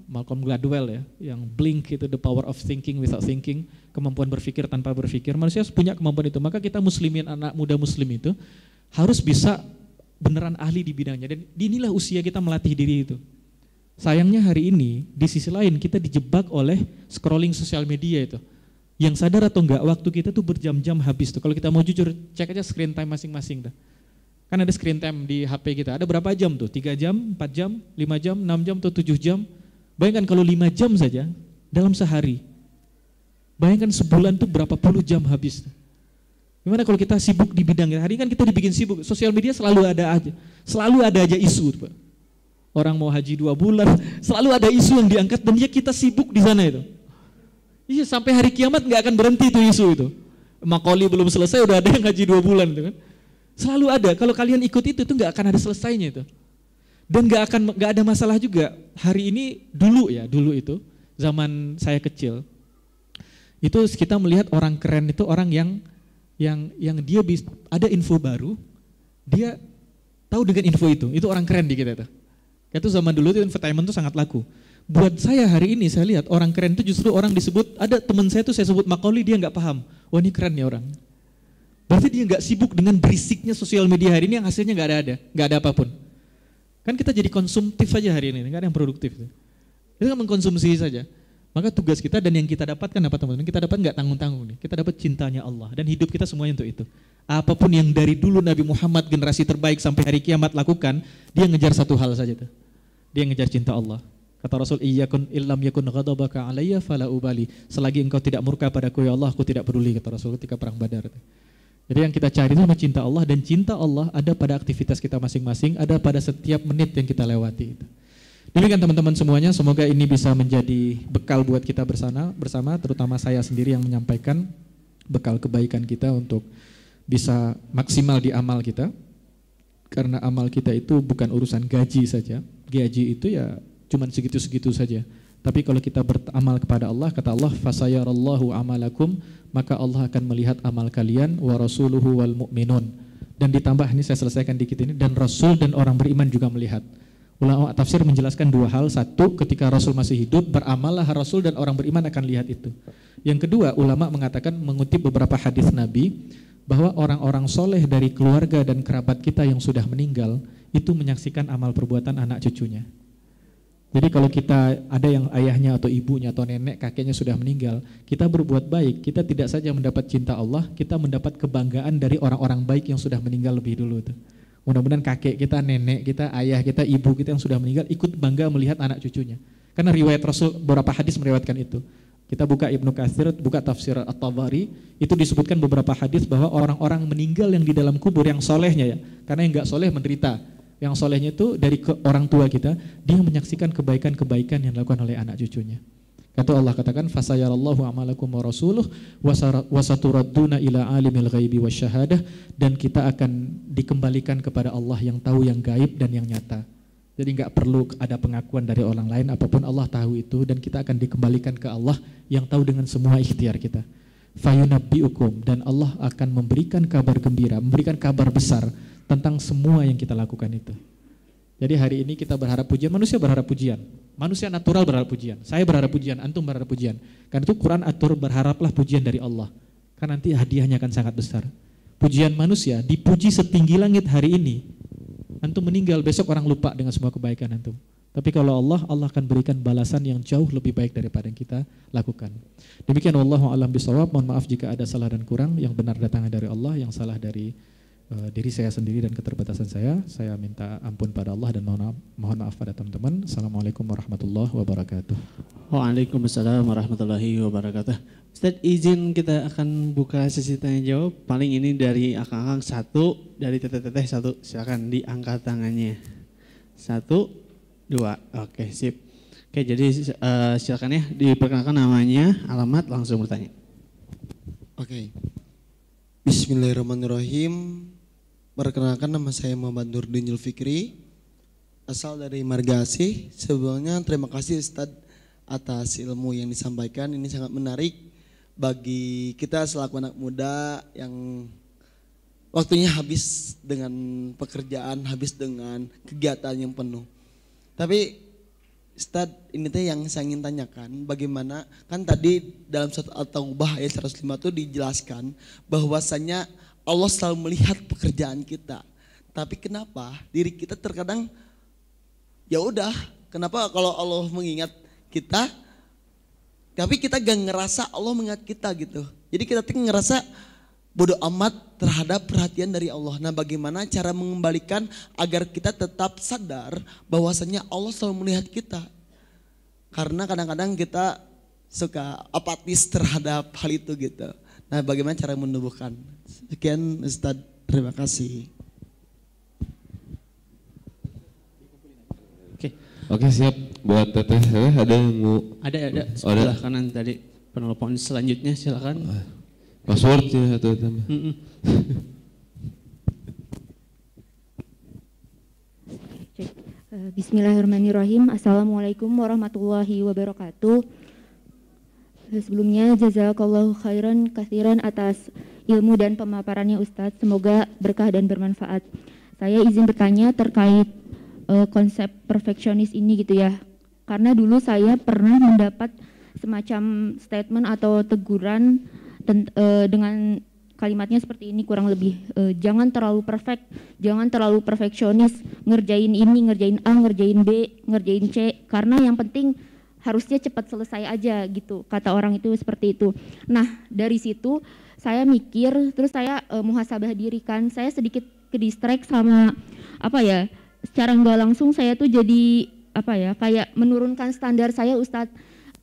Malcolm Gladwell ya, yang Blink itu The Power of Thinking Without Thinking, kemampuan berpikir tanpa berpikir. Manusia punya kemampuan itu, maka kita muslimin, anak muda muslim itu harus bisa beneran ahli di bidangnya. Dan inilah usia kita melatih diri itu. Sayangnya hari ini di sisi lain kita dijebak oleh scrolling sosial media itu. Yang sadar atau enggak waktu kita tuh berjam-jam habis tuh. Kalau kita mau jujur cek aja screen time masing-masing tuh. Kan ada screen time di HP kita. Ada berapa jam tuh? 3 jam, 4 jam, 5 jam, 6 jam atau 7 jam. Bayangkan kalau 5 jam saja dalam sehari. Bayangkan sebulan tuh berapa puluh jam habis tuh. Gimana kalau kita sibuk di bidang hari ini kan kita dibikin sibuk. Sosial media selalu ada aja isu tuh, Pak. Orang mau haji 2 bulan, selalu ada isu yang diangkat dan kita sibuk di sana itu. Iya, sampai hari kiamat nggak akan berhenti itu isu itu. Makoli belum selesai udah ada yang haji 2 bulan itu kan. Selalu ada. Kalau kalian ikut itu nggak akan ada selesainya itu. Dan nggak ada masalah juga. Hari ini dulu itu zaman saya kecil itu kita melihat orang keren itu orang yang dia ada info baru, dia tahu dengan info itu orang keren di kita itu. Itu zaman dulu itu entertainment itu sangat laku. Buat saya hari ini saya lihat orang keren itu justru orang disebut, ada teman saya tuh saya sebut Macaulay, dia nggak paham. Wah ini keren nih orang. Berarti dia nggak sibuk dengan berisiknya sosial media hari ini yang hasilnya nggak ada apapun. Kan kita jadi konsumtif aja hari ini, nggak ada yang produktif. Itu kan mengkonsumsi saja. Maka tugas kita dan yang kita dapatkan apa teman-teman? Kita dapat nggak tanggung-tanggung nih. Kita dapat cintanya Allah dan hidup kita semuanya untuk itu. Apapun yang dari dulu Nabi Muhammad generasi terbaik sampai hari kiamat lakukan, dia ngejar satu hal saja tuh. Dia ngejar cinta Allah. Kata Rasul, iyyakun illam yakun ghadabaka alayya fala ubali. Selagi engkau tidak murka padaku ya Allah, aku tidak peduli, kata Rasul ketika perang Badar. Jadi yang kita cari itu cinta Allah, dan cinta Allah ada pada aktivitas kita masing-masing, ada pada setiap menit yang kita lewati. Demikian teman-teman semuanya, semoga ini bisa menjadi bekal buat kita bersama, terutama saya sendiri yang menyampaikan bekal kebaikan kita untuk bisa maksimal di amal kita. Karena amal kita itu bukan urusan gaji saja. Gaji itu ya cuman segitu-segitu saja. Tapi kalau kita beramal kepada Allah, kata Allah, fasayarallahu amalakum, maka Allah akan melihat amal kalian, wa rasuluhu wal mu'minun. Dan ditambah, ini saya selesaikan dikit ini, dan Rasul dan orang beriman juga melihat. Ulama tafsir menjelaskan dua hal. Satu, ketika Rasul masih hidup, beramallah Rasul dan orang beriman akan lihat itu. Yang kedua, ulama mengatakan, mengutip beberapa hadis Nabi, bahwa orang-orang soleh dari keluarga dan kerabat kita yang sudah meninggal, itu menyaksikan amal perbuatan anak cucunya. Jadi kalau kita ada yang ayahnya atau ibunya atau nenek kakeknya sudah meninggal, kita berbuat baik, kita tidak saja mendapat cinta Allah, kita mendapat kebanggaan dari orang-orang baik yang sudah meninggal lebih dulu tuh. Mudah-mudahan kakek kita, nenek kita, ayah kita, ibu kita yang sudah meninggal ikut bangga melihat anak cucunya. Karena riwayat Rasul beberapa hadis meriwayatkan itu. Kita buka Ibnu Katsir, buka tafsir At-Tabari, itu disebutkan beberapa hadis bahwa orang-orang meninggal yang di dalam kubur yang solehnya ya, karena yang enggak soleh menderita. Yang solehnya itu dari orang tua kita, dia menyaksikan kebaikan-kebaikan yang dilakukan oleh anak cucunya. Kata Allah katakan, fasayarallahu amalakum wa rasuluh wasaturadduna ila alimil ghaibi wasyahadah, dan kita akan dikembalikan kepada Allah yang tahu yang gaib dan yang nyata. Jadi enggak perlu ada pengakuan dari orang lain, apapun Allah tahu itu, dan kita akan dikembalikan ke Allah yang tahu dengan semua ikhtiar kita. Fayunabbiukum, dan Allah akan memberikan kabar gembira, memberikan kabar besar tentang semua yang kita lakukan itu. Jadi hari ini kita berharap pujian, manusia berharap pujian. Manusia natural berharap pujian. Saya berharap pujian, antum berharap pujian. Karena itu Quran atur berharaplah pujian dari Allah. Karena nanti hadiahnya akan sangat besar. Pujian manusia dipuji setinggi langit hari ini. Antum meninggal, besok orang lupa dengan semua kebaikan antum. Tapi kalau Allah akan berikan balasan yang jauh lebih baik daripada yang kita lakukan. Demikian wallahu a'lam bishawab. Mohon maaf jika ada salah dan kurang. Yang benar datangnya dari Allah, yang salah dari diri saya sendiri dan keterbatasan saya. Saya minta ampun pada Allah dan mohon maaf pada teman-teman. Assalamualaikum warahmatullahi wabarakatuh. Waalaikumsalam warahmatullahi wabarakatuh. Ustaz, izin kita akan buka sesi tanya jawab. Paling ini dari akang-akang satu, dari teteh-teteh satu. Silakan diangkat tangannya. 1, 2. Oke, sip. Oke, jadi silakan ya diperkenalkan namanya, alamat, langsung bertanya. Oke. Bismillahirrahmanirrahim. Perkenalkan, nama saya Muhammad Nurdin Zulfikri, asal dari Margasih. Sebelumnya terima kasih Ustadz atas ilmu yang disampaikan. Ini sangat menarik bagi kita selaku anak muda yang waktunya habis dengan pekerjaan, habis dengan kegiatan yang penuh. Tapi Ustadz, ini teh yang saya ingin tanyakan, bagaimana kan tadi dalam surat At-Taubah ayat 105 itu dijelaskan bahwasanya Allah selalu melihat pekerjaan kita. Tapi kenapa diri kita terkadang ya udah, kenapa kalau Allah mengingat kita tapi kita gak ngerasa Allah mengingat kita gitu. Jadi kita tuh ngerasa bodoh amat terhadap perhatian dari Allah. Nah, bagaimana cara mengembalikan agar kita tetap sadar bahwasanya Allah selalu melihat kita? Karena kadang-kadang kita suka apatis terhadap hal itu gitu. Nah, bagaimana cara menumbuhkan? Sekian Ustadz, terima kasih. Oke, siap. Buat teteh, ada yang mau? Ada sebelah kanan tadi penelpon selanjutnya, silakan. Passwordnya atau tambah? Bismillahirrahmanirrahim. Assalamualaikum warahmatullahi wabarakatuh. Sebelumnya jazakallahu khairan katsiran atas ilmu dan pemaparannya Ustadz. Semoga berkah dan bermanfaat. Saya izin bertanya terkait konsep perfeksionis ini gitu ya. Karena dulu saya pernah mendapat semacam statement atau teguran dengan kalimatnya seperti ini kurang lebih, jangan terlalu perfect, jangan terlalu perfeksionis, ngerjain ini, ngerjain A, ngerjain B, ngerjain C, karena yang penting harusnya cepat selesai aja gitu, kata orang itu seperti itu. Nah, dari situ saya mikir, terus saya muhasabah diri kan, saya sedikit ke-distract sama apa ya, secara nggak langsung saya tuh jadi apa ya, kayak menurunkan standar saya Ustadz.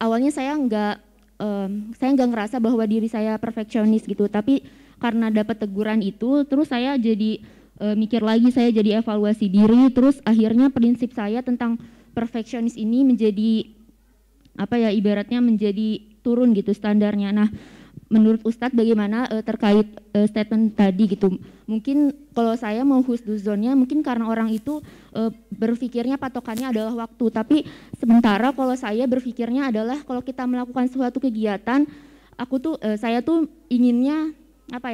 Awalnya saya nggak ngerasa bahwa diri saya perfeksionis gitu, tapi karena dapat teguran itu, terus saya jadi mikir lagi, saya jadi evaluasi diri, terus akhirnya prinsip saya tentang perfeksionis ini menjadi apa ya, ibaratnya menjadi turun gitu standarnya. Nah, menurut Ustadz bagaimana terkait statement tadi gitu? Mungkin kalau saya mau husnuzonnya, mungkin karena orang itu berpikirnya patokannya adalah waktu, tapi sementara kalau saya berpikirnya adalah kalau kita melakukan suatu kegiatan, saya tuh inginnya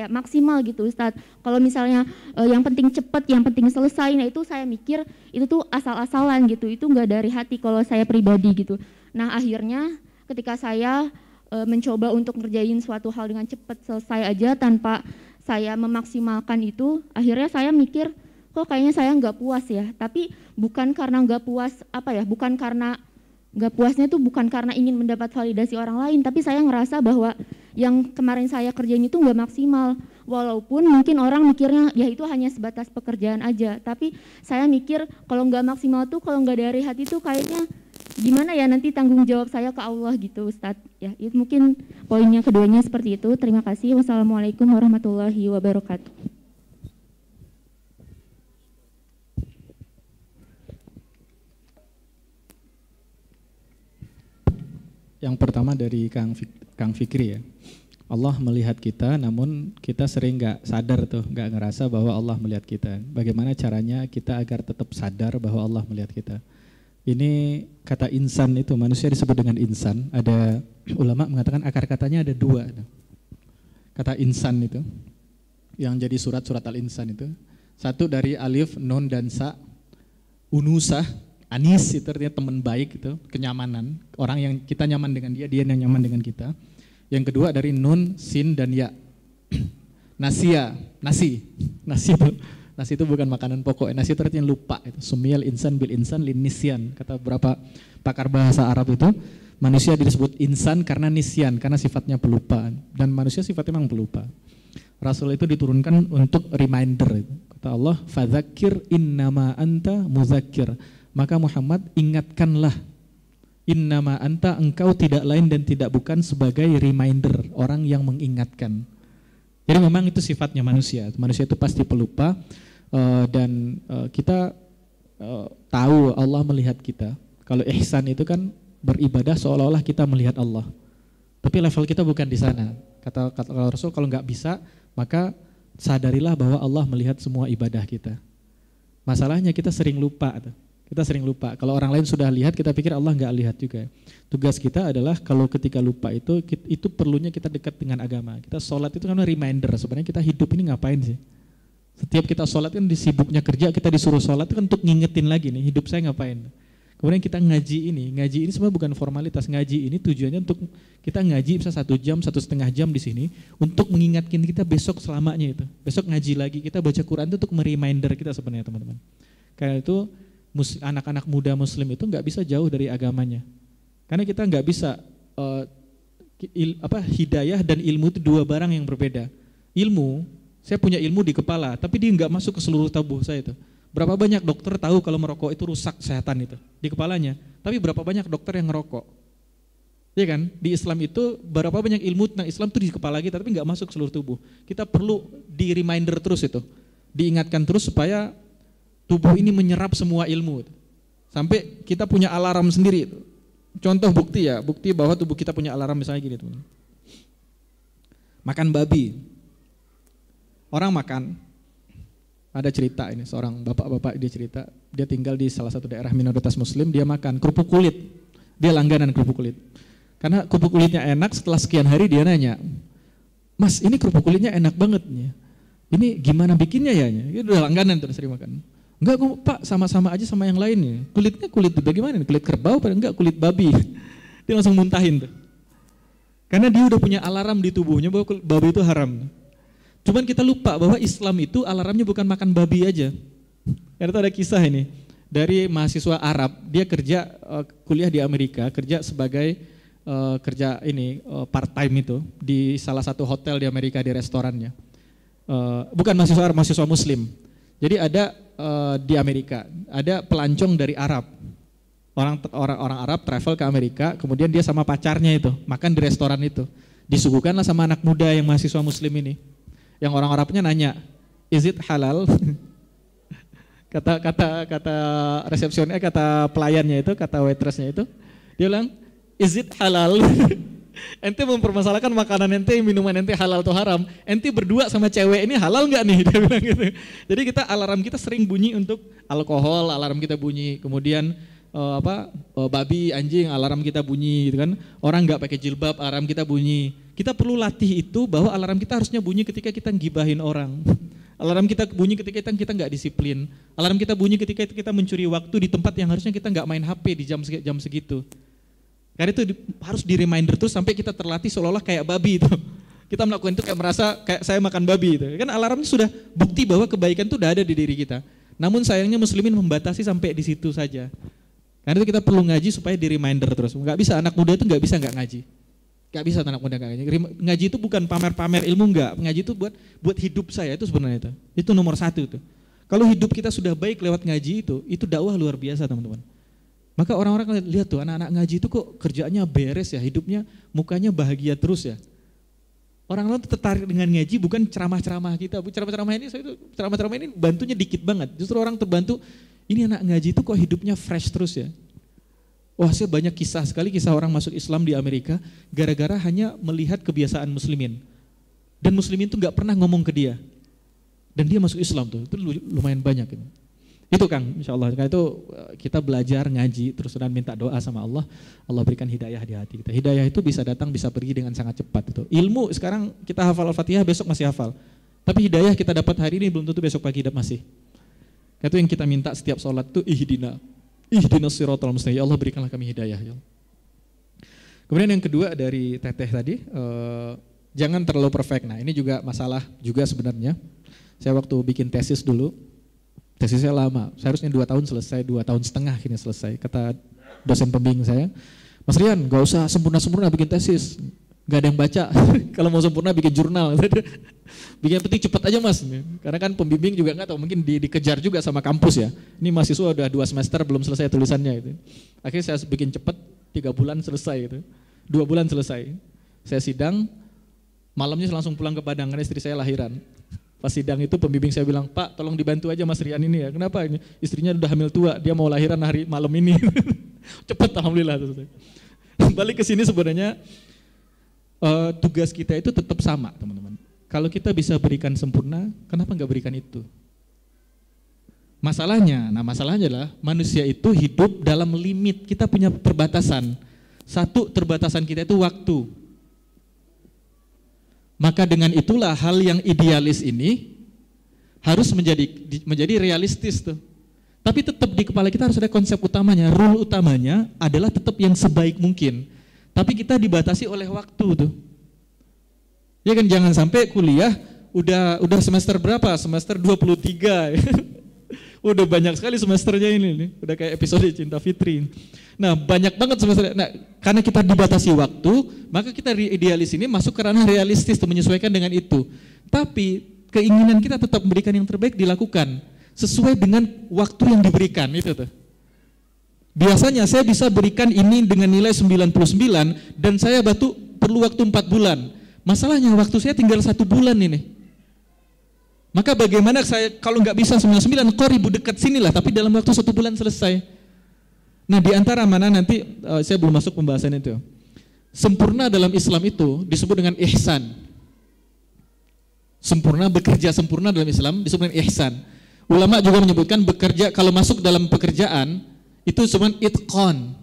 maksimal gitu Ustadz. Kalau misalnya yang penting cepat, yang penting selesai, nah itu saya mikir itu tuh asal-asalan gitu, itu nggak dari hati kalau saya pribadi gitu. Nah akhirnya ketika saya mencoba untuk ngerjain suatu hal dengan cepat selesai aja tanpa saya memaksimalkan itu, akhirnya saya mikir kok kayaknya saya nggak puas ya. Tapi bukan karena nggak puas bukan karena nggak puasnya tuh bukan karena ingin mendapat validasi orang lain, tapi saya ngerasa bahwa yang kemarin saya kerjain itu nggak maksimal. Walaupun mungkin orang mikirnya ya itu hanya sebatas pekerjaan aja, tapi saya mikir kalau nggak maksimal tuh, kalau nggak dari hati tuh kayaknya gimana ya nanti tanggung jawab saya ke Allah gitu Ustadz. Ya itu mungkin poinnya keduanya seperti itu. Terima kasih. Wassalamualaikum warahmatullahi wabarakatuh. Yang pertama dari Kang Fikri ya. Allah melihat kita, namun kita sering nggak sadar tuh, nggak ngerasa bahwa Allah melihat kita. Bagaimana caranya kita agar tetap sadar bahwa Allah melihat kita? Ini kata insan itu, manusia disebut dengan insan. Ada ulama mengatakan akar katanya ada dua. Kata insan itu, yang jadi surat-surat al-insan itu. Satu dari alif, nun dan sa, unusah. Anis itu artinya teman baik itu, kenyamanan. Orang yang kita nyaman dengan dia, dia yang nyaman dengan kita. Yang kedua dari nun, sin dan ya. Nasia, nasi itu bukan makanan pokok. Nasi itu artinya lupa. Sumiyal insan bil insan lin nisyan. Kata beberapa pakar bahasa Arab itu, manusia disebut insan karena nisyan, karena sifatnya pelupa. Dan manusia sifatnya memang pelupa. Rasul itu diturunkan untuk reminder. Kata Allah, fadzakir innama anta muzakkir. Maka Muhammad ingatkanlah, innama anta, engkau tidak lain dan tidak bukan sebagai reminder, orang yang mengingatkan. Jadi memang itu sifatnya manusia itu pasti pelupa, dan kita tahu Allah melihat kita. Kalau ihsan itu kan beribadah seolah-olah kita melihat Allah, tapi level kita bukan di sana. Kata Rasul, kalau nggak bisa maka sadarilah bahwa Allah melihat semua ibadah kita. Masalahnya kita sering lupa. Kalau orang lain sudah lihat, kita pikir Allah nggak lihat juga. Tugas kita adalah kalau ketika lupa itu perlunya kita dekat dengan agama. Kita sholat itu kan reminder, sebenarnya kita hidup ini ngapain sih? Setiap kita sholat kan disibuknya kerja, kita disuruh sholat itu kan untuk ngingetin lagi nih, hidup saya ngapain. Kemudian kita ngaji ini sebenarnya bukan formalitas. Ngaji ini tujuannya untuk kita ngaji bisa 1 jam, 1,5 jam di sini untuk mengingatkan kita besok selamanya itu. Besok ngaji lagi, kita baca Quran itu untuk mereminder kita sebenarnya teman-teman. Karena itu anak-anak muda muslim itu nggak bisa jauh dari agamanya, karena kita nggak bisa hidayah dan ilmu itu dua barang yang berbeda. Ilmu, saya punya ilmu di kepala, tapi dia nggak masuk ke seluruh tubuh saya itu. Berapa banyak dokter tahu kalau merokok itu rusak kesehatan itu di kepalanya, tapi berapa banyak dokter yang ngerokok? Iya kan? Di Islam itu berapa banyak ilmu tentang Islam itu di kepala kita, tapi nggak masuk ke seluruh tubuh. Kita perlu di reminder terus itu, diingatkan terus supaya tubuh ini menyerap semua ilmu. Sampai kita punya alarm sendiri. Contoh bukti bahwa tubuh kita punya alarm misalnya gini teman. Makan babi. Orang makan, ada cerita ini, seorang bapak-bapak dia cerita, dia tinggal di salah satu daerah minoritas muslim, dia makan kerupuk kulit. Dia langganan kerupuk kulit. Karena kerupuk kulitnya enak, setelah sekian hari dia nanya, "Mas, ini kerupuk kulitnya enak banget nih. Ini gimana bikinnya ya?" Dia udah langganan tuh sering makan. Enggak Pak, sama-sama aja sama yang lainnya. Kulitnya kulit bagaimana? Kulit kerbau pada enggak kulit babi. Dia langsung muntahin tuh. Karena dia udah punya alarm di tubuhnya bahwa babi itu haram. Cuman kita lupa bahwa Islam itu alarmnya bukan makan babi aja. Karena itu ada kisah ini dari mahasiswa Arab, dia kerja kuliah di Amerika, kerja sebagai part time itu di salah satu hotel di Amerika, di restorannya. Bukan mahasiswa Arab, mahasiswa Muslim. Jadi ada di Amerika, ada pelancong dari Arab, orang Arab travel ke Amerika, kemudian dia sama pacarnya itu makan di restoran itu, disuguhkanlah sama anak muda yang mahasiswa Muslim ini, yang orang Arabnya nanya, is it halal? kata resepsionnya, kata pelayannya itu, kata waitressnya itu, dia bilang, is it halal? Ente mempermasalahkan makanan ente, minuman ente halal atau haram. Ente berdua sama cewek ini halal nggak nih? Dia bilang gitu. Jadi alarm kita sering bunyi untuk alkohol, alarm kita bunyi. Kemudian babi, anjing, alarm kita bunyi gitu kan. Orang nggak pakai jilbab, alarm kita bunyi. Kita perlu latih itu bahwa alarm kita harusnya bunyi ketika kita gibahin orang. Alarm kita bunyi ketika kita nggak disiplin. Alarm kita bunyi ketika kita mencuri waktu di tempat yang harusnya kita nggak main HP di jam segitu. Karena itu harus di reminder terus sampai kita terlatih seolah-olah kayak babi itu. Kita melakukan itu kayak merasa kayak saya makan babi itu. Kan alarmnya sudah bukti bahwa kebaikan itu udah ada di diri kita. Namun sayangnya muslimin membatasi sampai di situ saja. Karena itu kita perlu ngaji supaya di reminder terus. Nggak bisa, anak muda itu nggak bisa nggak ngaji. Nggak bisa anak muda nggak ngaji. Ngaji itu bukan pamer-pamer ilmu, nggak. Ngaji itu buat hidup saya itu sebenarnya itu. Itu nomor 1 itu. Kalau hidup kita sudah baik lewat ngaji itu dakwah luar biasa teman-teman. Maka orang-orang lihat tuh anak-anak ngaji itu kok kerjaannya beres ya, hidupnya mukanya bahagia terus ya. Orang-orang tertarik dengan ngaji bukan ceramah-ceramah kita. Ceramah-ceramah ini bantunya dikit banget. Justru orang terbantu, ini anak ngaji itu kok hidupnya fresh terus ya. Wah, saya banyak kisah sekali, kisah orang masuk Islam di Amerika gara-gara hanya melihat kebiasaan muslimin. Dan muslimin itu gak pernah ngomong ke dia. Dan dia masuk Islam tuh, itu lumayan banyak. Itu Kang, insya Allah. Karena itu kita belajar ngaji terus dan minta doa sama Allah. Allah berikan hidayah di hati kita. Hidayah itu bisa datang, bisa pergi dengan sangat cepat. Itu. Ilmu sekarang kita hafal Al-Fatihah, besok masih hafal. Tapi hidayah kita dapat hari ini belum tentu besok pagi masih. Itu yang kita minta setiap sholat itu ihdinas siratal mustaqim. Ya Allah berikanlah kami hidayah. Ya. Kemudian yang kedua dari Teteh tadi, jangan terlalu perfect. Nah ini juga masalah juga sebenarnya. Saya waktu bikin tesis dulu. Tesisnya lama, seharusnya 2 tahun selesai, 2,5 tahun akhirnya selesai. Kata dosen pembimbing saya, Mas Rian gak usah sempurna-sempurna bikin tesis, gak ada yang baca. Kalau mau sempurna bikin jurnal. Bikin penting cepat aja Mas. Karena kan pembimbing juga gak tahu, mungkin dikejar juga sama kampus ya. Ini mahasiswa udah 2 semester belum selesai tulisannya gitu. Akhirnya saya bikin cepat, 3 bulan selesai gitu. 2 bulan selesai. Saya sidang, malamnya langsung pulang ke Padang karena istri saya lahiran. Pas sidang itu pembimbing saya bilang, Pak tolong dibantu aja Mas Rian ini ya. Kenapa? Istrinya udah hamil tua, dia mau lahiran hari malam ini. Cepat alhamdulillah. Balik ke sini sebenarnya tugas kita itu tetap sama teman-teman. Kalau kita bisa berikan sempurna, kenapa nggak berikan itu? Masalahnya adalah manusia itu hidup dalam limit, kita punya perbatasan. Satu, terbatasan kita itu waktu. Maka dengan itulah hal yang idealis ini harus menjadi realistis tuh. Tapi tetap di kepala kita harus ada konsep utamanya, rule utamanya adalah tetap yang sebaik mungkin. Tapi kita dibatasi oleh waktu tuh. Ya kan jangan sampai kuliah udah semester berapa? Semester 23. Udah banyak sekali semesternya ini, udah kayak episode Cinta Fitri. Nah banyak banget semester. Nah karena kita dibatasi waktu, maka kita idealis ini masuk ke ranah realistis, menyesuaikan dengan itu. Tapi keinginan kita tetap memberikan yang terbaik dilakukan sesuai dengan waktu yang diberikan itu tuh. Biasanya saya bisa berikan ini dengan nilai 99 dan saya perlu waktu 4 bulan. Masalahnya waktu saya tinggal 1 bulan ini. Maka bagaimana saya kalau nggak bisa 99, qoribu dekat sinilah, tapi dalam waktu 1 bulan selesai. Nah di antara mana nanti saya belum masuk pembahasan itu. Sempurna dalam Islam itu disebut dengan ihsan. Sempurna, bekerja sempurna dalam Islam disebut dengan ihsan. Ulama juga menyebutkan bekerja kalau masuk dalam pekerjaan itu cuma itqan.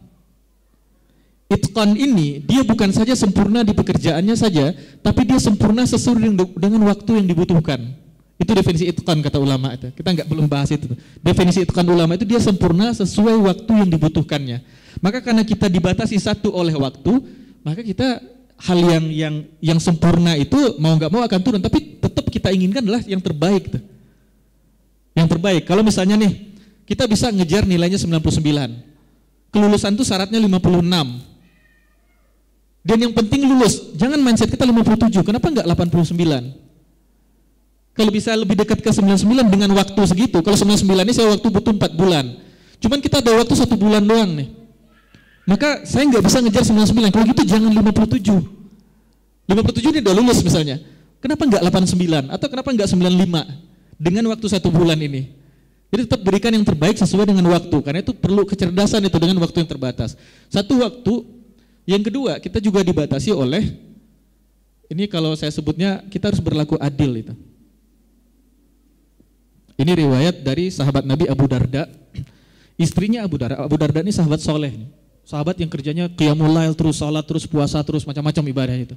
Itqan ini dia bukan saja sempurna di pekerjaannya saja, tapi dia sempurna sesuai dengan waktu yang dibutuhkan. Itu definisi itqan kata ulama itu. Kita belum bahas itu. Definisi itqan ulama itu dia sempurna sesuai waktu yang dibutuhkannya. Maka karena kita dibatasi satu oleh waktu, maka kita hal yang sempurna itu mau nggak mau akan turun. Tapi tetap kita inginkan adalah yang terbaik tuh. Yang terbaik. Kalau misalnya nih kita bisa ngejar nilainya 99, kelulusan itu syaratnya 56. Dan yang penting lulus. Jangan mindset kita 57. Kenapa nggak 89? Kalau bisa lebih dekat ke 99 dengan waktu segitu. Kalau 99 ini saya waktu butuh 4 bulan. Cuman kita ada waktu 1 bulan doang nih. Maka saya nggak bisa ngejar 99. Kalau gitu jangan 57. 57 ini udah lulus misalnya. Kenapa nggak 89? Atau kenapa nggak 95? Dengan waktu 1 bulan ini. Jadi tetap berikan yang terbaik sesuai dengan waktu. Karena itu perlu kecerdasan itu dengan waktu yang terbatas. Satu waktu. Yang kedua kita juga dibatasi oleh, ini kalau saya sebutnya kita harus berlaku adil itu. Ini riwayat dari sahabat Nabi Abu Darda. Istrinya Abu Darda ini sahabat soleh nih. Sahabat yang kerjanya qiyamul lail terus, salat terus, puasa terus, macam-macam ibadahnya itu.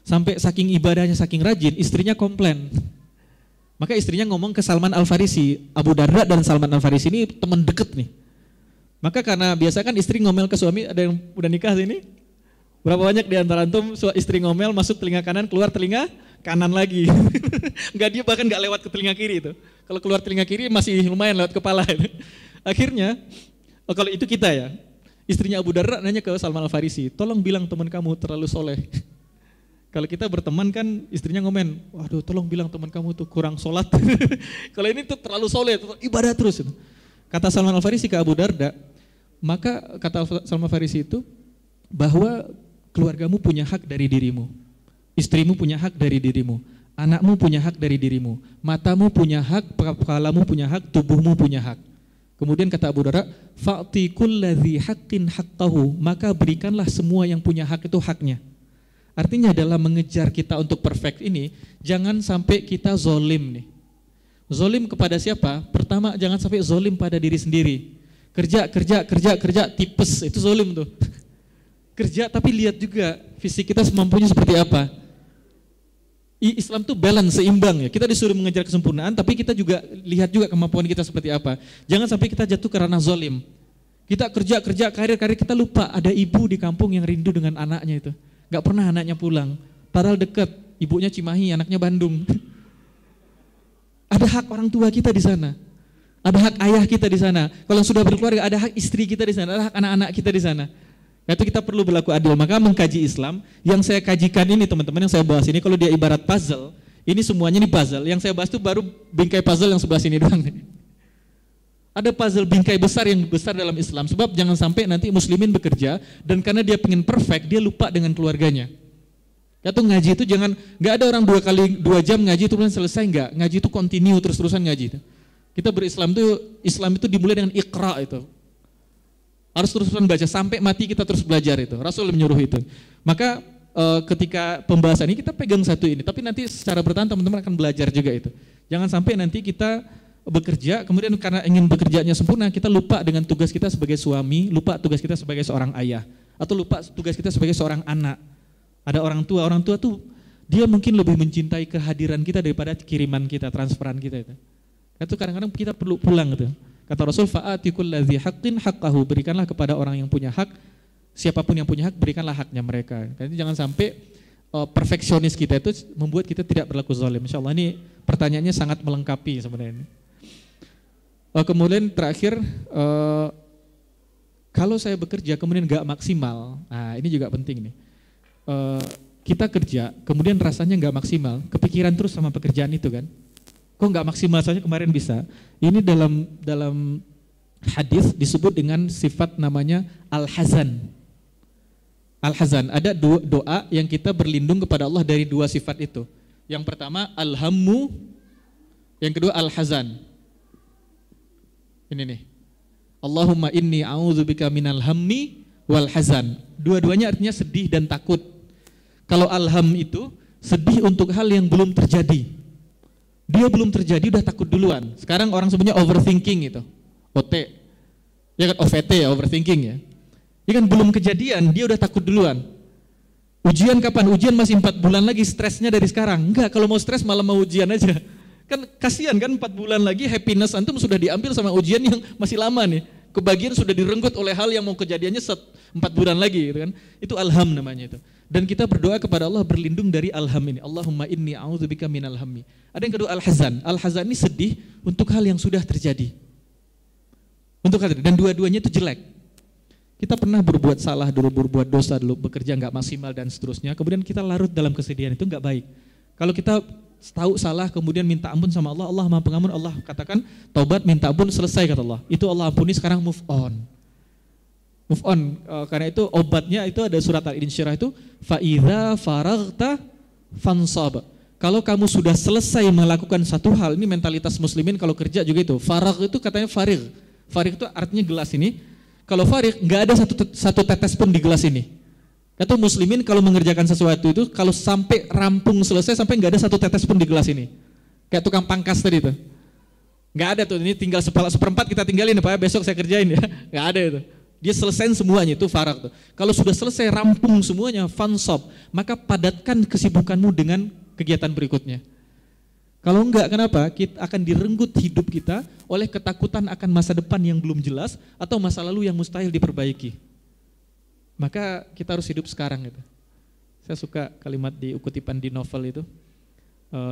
Sampai saking ibadahnya, saking rajin, istrinya komplain. Maka istrinya ngomong ke Salman Al-Farisi. Abu Darda dan Salman Al-Farisi ini teman deket nih. Maka karena biasa kan istri ngomel ke suami, ada yang udah nikah sini? Berapa banyak di antara antum istri ngomel masuk telinga kanan, keluar telinga kanan lagi. Dia bahkan nggak lewat ke telinga kiri itu. Kalau keluar telinga kiri masih lumayan lewat kepala. Akhirnya, kalau itu kita ya, istrinya Abu Darda nanya ke Salman Al-Farisi, tolong bilang teman kamu terlalu soleh. Kalau kita berteman kan istrinya ngomen, waduh tolong bilang teman kamu tuh kurang sholat. Kalau ini tuh terlalu soleh, ibadah terus. Kata Salman Al-Farisi ke Abu Darda, maka kata Salman Al-Farisi itu bahwa keluargamu punya hak dari dirimu, istrimu punya hak dari dirimu, anakmu punya hak dari dirimu, matamu punya hak, kepalamu punya hak, tubuhmu punya hak. Kemudian kata Abu Darda, fa'ti kulladzi haqqin haqqahu, maka berikanlah semua yang punya hak itu haknya. Artinya dalam mengejar kita untuk perfect ini, jangan sampai kita zolim nih. Zolim kepada siapa? Pertama, jangan sampai zolim pada diri sendiri. Kerja, tipes, itu zolim tuh. Kerja tapi lihat juga fisik kita semampunya seperti apa. Islam tuh balance, seimbang ya. Kita disuruh mengejar kesempurnaan, tapi kita juga lihat juga kemampuan kita seperti apa. Jangan sampai kita jatuh karena zolim. Kita kerja, karir kita lupa ada ibu di kampung yang rindu dengan anaknya itu. Gak pernah anaknya pulang, padahal dekat, ibunya Cimahi, anaknya Bandung. Ada hak orang tua kita di sana, ada hak ayah kita di sana. Kalau sudah berkeluarga, ada hak istri kita di sana, ada hak anak-anak kita di sana. Itu kita perlu berlaku adil. Maka mengkaji Islam, yang saya kajikan ini teman-teman, yang saya bahas ini, kalau dia ibarat puzzle, ini semuanya nih puzzle. Yang saya bahas itu baru bingkai puzzle yang sebelah sini doang. Ada puzzle bingkai besar yang besar dalam Islam. Sebab jangan sampai nanti muslimin bekerja dan karena dia pengen perfect, dia lupa dengan keluarganya. Tuh ngaji itu jangan, gak ada orang 2 jam ngaji itu kemudian selesai, enggak. Ngaji itu continue terus-terusan ngaji itu. Kita berislam itu, Islam itu dimulai dengan iqra itu. Harus terus-terusan baca, sampai mati kita terus belajar itu. Rasul menyuruh itu. Maka ketika pembahasan ini kita pegang satu ini, tapi nanti secara bertahan teman-teman akan belajar juga itu. Jangan sampai nanti kita bekerja, kemudian karena ingin bekerjanya sempurna, kita lupa dengan tugas kita sebagai suami, lupa tugas kita sebagai seorang ayah, atau lupa tugas kita sebagai seorang anak. Ada orang tua tuh dia mungkin lebih mencintai kehadiran kita daripada kiriman kita, transferan kita itu. Itu kadang-kadang kita perlu pulang gitu. Kata Rasul, fa'ati kulladzi haqqin haqqahu, berikanlah kepada orang yang punya hak, siapapun yang punya hak berikanlah haknya mereka. Jadi jangan sampai perfeksionis kita itu membuat kita tidak berlaku zalim. Insyaallah ini pertanyaannya sangat melengkapi sebenarnya. Kemudian terakhir, kalau saya bekerja kemudian gak maksimal, nah ini juga penting nih. Kita kerja kemudian rasanya gak maksimal, kepikiran terus sama pekerjaan itu kan. Kok gak maksimal saja kemarin bisa. Ini dalam hadis disebut dengan sifat namanya al-hazan. Al-hazan, ada doa yang kita berlindung kepada Allah dari 2 sifat itu. Yang pertama al-hammu, yang kedua al-hazan. Ini nih, Allahumma inni a'udzubika minal hammi wal hazan. Dua-duanya artinya sedih dan takut. Kalau alham itu sedih untuk hal yang belum terjadi. Dia belum terjadi udah takut duluan. Sekarang orang sebutnya overthinking itu, OT. Ya kan OVT ya, overthinking ya. Ini kan belum kejadian, dia udah takut duluan. Ujian kapan? Ujian masih 4 bulan lagi, stresnya dari sekarang. Enggak, kalau mau stres malah mau ujian aja. Kan kasihan kan 4 bulan lagi happiness antum sudah diambil sama ujian yang masih lama nih. Kebagian sudah direnggut oleh hal yang mau kejadiannya 4 bulan lagi gitu kan. Itu alham namanya itu. Dan kita berdoa kepada Allah berlindung dari alham ini. Allahumma inni a'udzubika minal hammi. Ada yang kedua al-hazan. Al-hazan ini sedih untuk hal yang sudah terjadi. Dan dua-duanya itu jelek. Kita pernah berbuat salah dulu, berbuat dosa dulu, bekerja enggak maksimal dan seterusnya. Kemudian kita larut dalam kesedihan, itu enggak baik. Kalau kita tahu salah kemudian minta ampun sama Allah, Allah Maha Pengampun, Allah katakan taubat minta ampun selesai kata Allah. Itu Allah ampuni, sekarang move on. Move on, karena itu obatnya itu ada surat Al-Insyirah itu fa idza faraghta fansab. Kalau kamu sudah selesai melakukan satu hal, ini mentalitas muslimin kalau kerja juga itu. Faragh itu katanya farig. Farig itu artinya gelas ini. Kalau farig enggak ada satu tetes pun di gelas ini. Kata muslimin kalau mengerjakan sesuatu itu kalau sampai rampung selesai sampai nggak ada satu tetes pun di gelas ini, kayak tukang pangkas tadi itu. Nggak ada tuh, ini tinggal seperempat kita tinggalin Pak, besok saya kerjain ya. Nggak ada itu. Dia selesai semuanya, itu farak tuh. Kalau sudah selesai rampung semuanya, fansab, maka padatkan kesibukanmu dengan kegiatan berikutnya. Kalau enggak, kenapa? Kita akan direnggut hidup kita oleh ketakutan akan masa depan yang belum jelas atau masa lalu yang mustahil diperbaiki. Maka kita harus hidup sekarang gitu. Saya suka kalimat di kutipan di novel itu,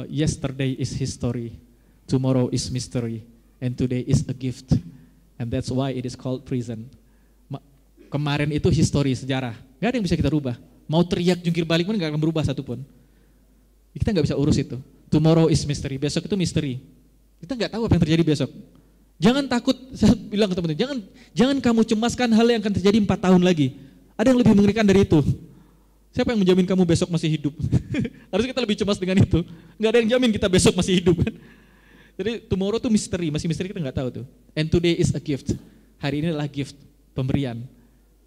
yesterday is history, tomorrow is mystery, and today is a gift, and that's why it is called prison. Kemarin itu histori, sejarah, gak ada yang bisa kita rubah. Mau teriak jungkir balik pun gak akan berubah satupun. Kita gak bisa urus itu. Tomorrow is mystery, besok itu misteri. Kita gak tahu apa yang terjadi besok. Jangan takut, saya bilang ke teman-teman, jangan kamu cemaskan hal yang akan terjadi 4 tahun lagi. Ada yang lebih mengerikan dari itu. Siapa yang menjamin kamu besok masih hidup? Harus kita lebih cemas dengan itu. Gak ada yang jamin kita besok masih hidup. Jadi tomorrow itu misteri, masih misteri kita gak tahu tuh. And today is a gift. Hari ini adalah gift, pemberian.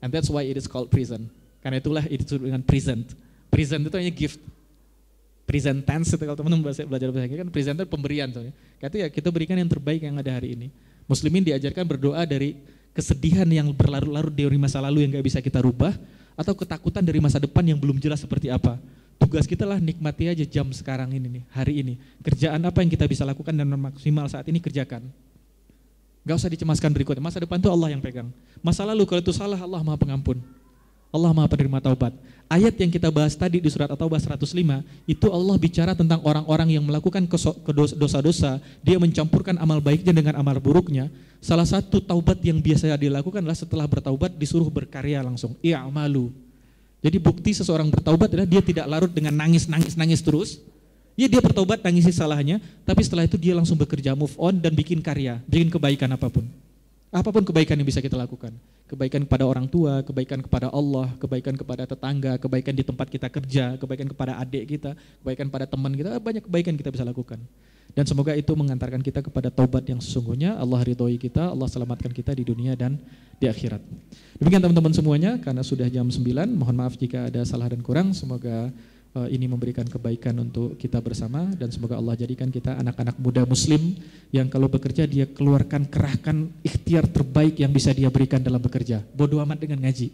And that's why it is called prison. Karena itulah itu dengan present. Present itu hanya gift. Present tense itu kalau teman-teman belajar bahasa Inggris kan present itu pemberian soalnya. Kata ya kita berikan yang terbaik yang ada hari ini. Muslimin diajarkan berdoa dari kesedihan yang berlarut-larut dari masa lalu yang gak bisa kita rubah atau ketakutan dari masa depan yang belum jelas seperti apa. Tugas kita lah nikmati aja jam sekarang ini nih, hari ini. Kerjaan apa yang kita bisa lakukan dan maksimal saat ini kerjakan. Gak usah dicemaskan berikutnya, masa depan itu Allah yang pegang. Masa lalu kalau itu salah, Allah Maha Pengampun. Allah Maha Penerima Taubat. Ayat yang kita bahas tadi di surat At-Taubah 105, itu Allah bicara tentang orang-orang yang melakukan dosa-dosa, dia mencampurkan amal baiknya dengan amal buruknya. Salah satu taubat yang biasa dilakukan adalah setelah bertaubat disuruh berkarya langsung. I'malu. Jadi bukti seseorang bertaubat adalah dia tidak larut dengan nangis terus. Ya dia bertobat, nangisi salahnya, tapi setelah itu dia langsung bekerja, move on dan bikin karya, bikin kebaikan apapun. Apapun kebaikan yang bisa kita lakukan. Kebaikan kepada orang tua, kebaikan kepada Allah, kebaikan kepada tetangga, kebaikan di tempat kita kerja, kebaikan kepada adik kita, kebaikan pada teman kita, banyak kebaikan kita bisa lakukan. Dan semoga itu mengantarkan kita kepada taubat yang sesungguhnya, Allah ridhoi kita, Allah selamatkan kita di dunia dan di akhirat. Demikian teman-teman semuanya, karena sudah jam 9, mohon maaf jika ada salah dan kurang, semoga ini memberikan kebaikan untuk kita bersama dan semoga Allah jadikan kita anak-anak muda muslim yang kalau bekerja dia keluarkan, kerahkan ikhtiar terbaik yang bisa dia berikan dalam bekerja. Bodoh amat dengan gaji,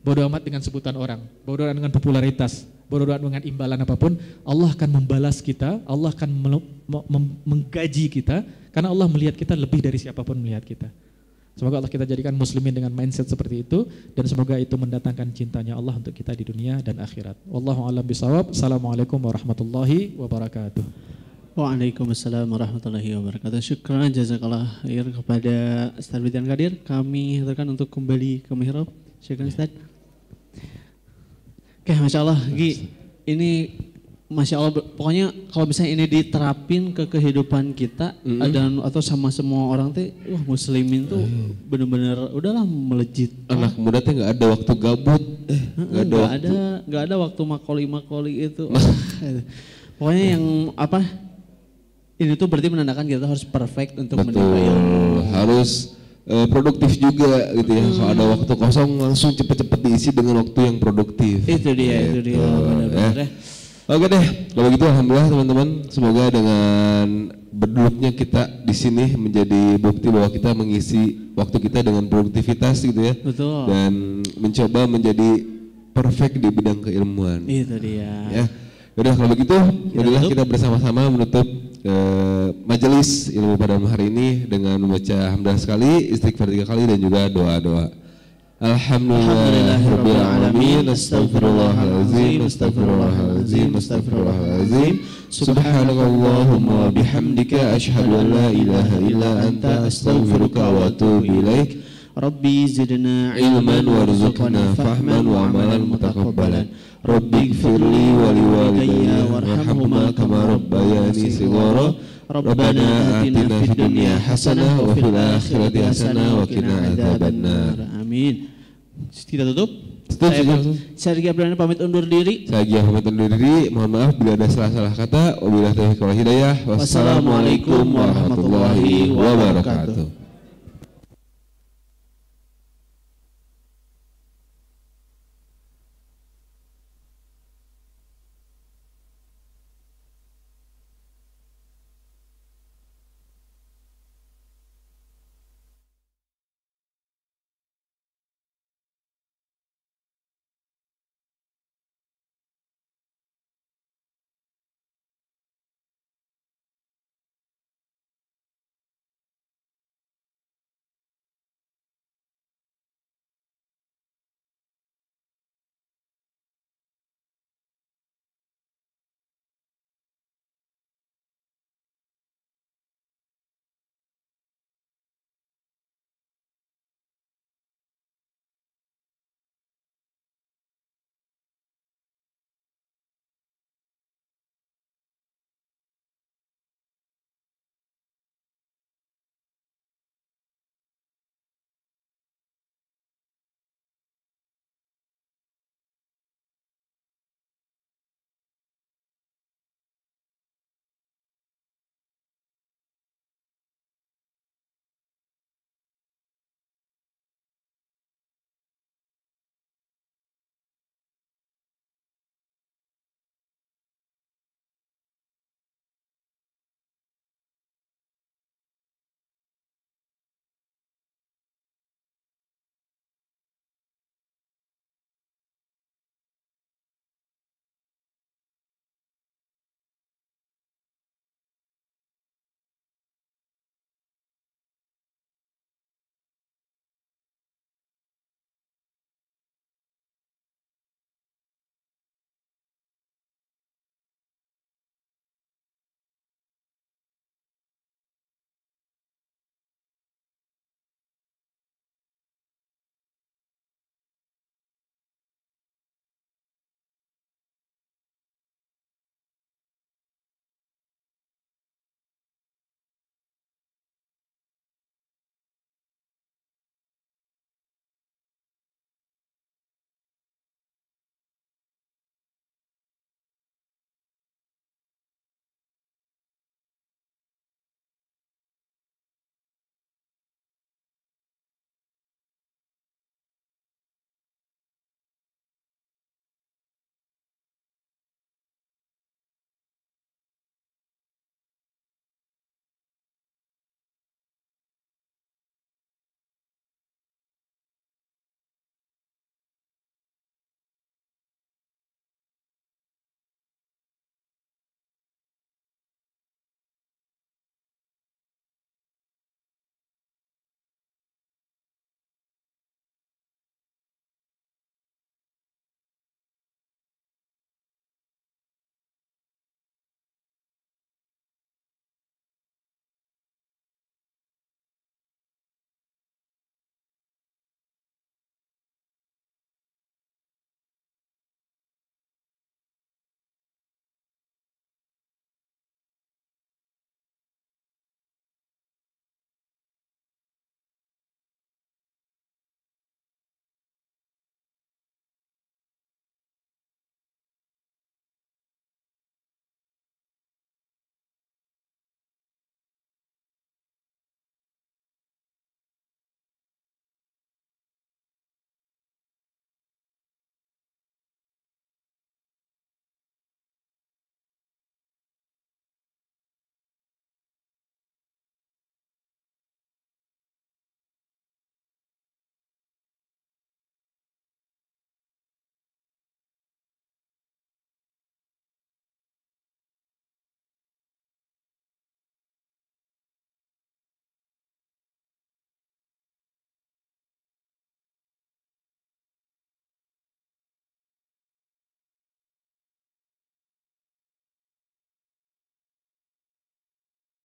bodoh amat dengan sebutan orang, bodoh amat dengan popularitas, bodoh amat dengan imbalan apapun. Allah akan membalas kita, Allah akan menggaji kita karena Allah melihat kita lebih dari siapapun melihat kita. Semoga Allah kita jadikan muslimin dengan mindset seperti itu dan semoga itu mendatangkan cintanya Allah untuk kita di dunia dan akhirat. Wallahu a'lam bishawab. Assalamualaikum warahmatullahi wabarakatuh. Waalaikumsalam warahmatullahi wabarakatuh. Syukran jazakallah khair kepada Ustaz Bidan Kadir. Kami haturkan untuk kembali ke mihrab. Syukran Ustaz. Oke, Masya Allah Gi, ini Masya Allah, pokoknya kalau misalnya ini diterapin ke kehidupan kita dan atau sama semua orang tuh, muslimin tuh benar-benar udahlah melejit. Anak muda tuh nggak ada waktu gabut, nggak ada waktu makoli itu. Pokoknya yang apa? Ini tuh berarti menandakan kita harus perfect untuk menimba ilmu. Harus produktif juga gitu ya. Kalau ada waktu kosong langsung cepet-cepet diisi dengan waktu yang produktif. Itu dia benar-benar. Oke deh, kalau gitu alhamdulillah teman-teman, semoga dengan berduduknya kita di sini menjadi bukti bahwa kita mengisi waktu kita dengan produktivitas gitu ya. Betul. Dan mencoba menjadi perfect di bidang keilmuan. Itu dia. Ya. Udah kalau begitu, marilah kita bersama-sama menutup majelis ilmu pada malam hari ini dengan membaca hamdalah sekali, istighfar 3 kali dan juga doa-doa. Alhamdulillahirabbil alamin, astaghfirullahalazim, astaghfirullahalazim, astaghfirullahalazim. Subhanakallahumma wa bihamdika asyhadu an la ilaha illa anta astaghfiruka wa atubu ilaik. Rabbi zidna ilman warzuqna fahman wa amalan mutakabbalan. Rabbi ighfirli wa liwalidayya warhamhuma kama rabbayani shighara. Rabbana atina fid dunya hasanah wa fil akhirati hasanah wa qina adzabannar. Amin. Kita tutup. Saya Riki Abdullah pamit undur diri. Saya Gia pamit undur diri. Mohon maaf bila ada salah-salah kata. Wabillahi taufiq wal hidayah. Wassalamualaikum warahmatullahi wabarakatuh.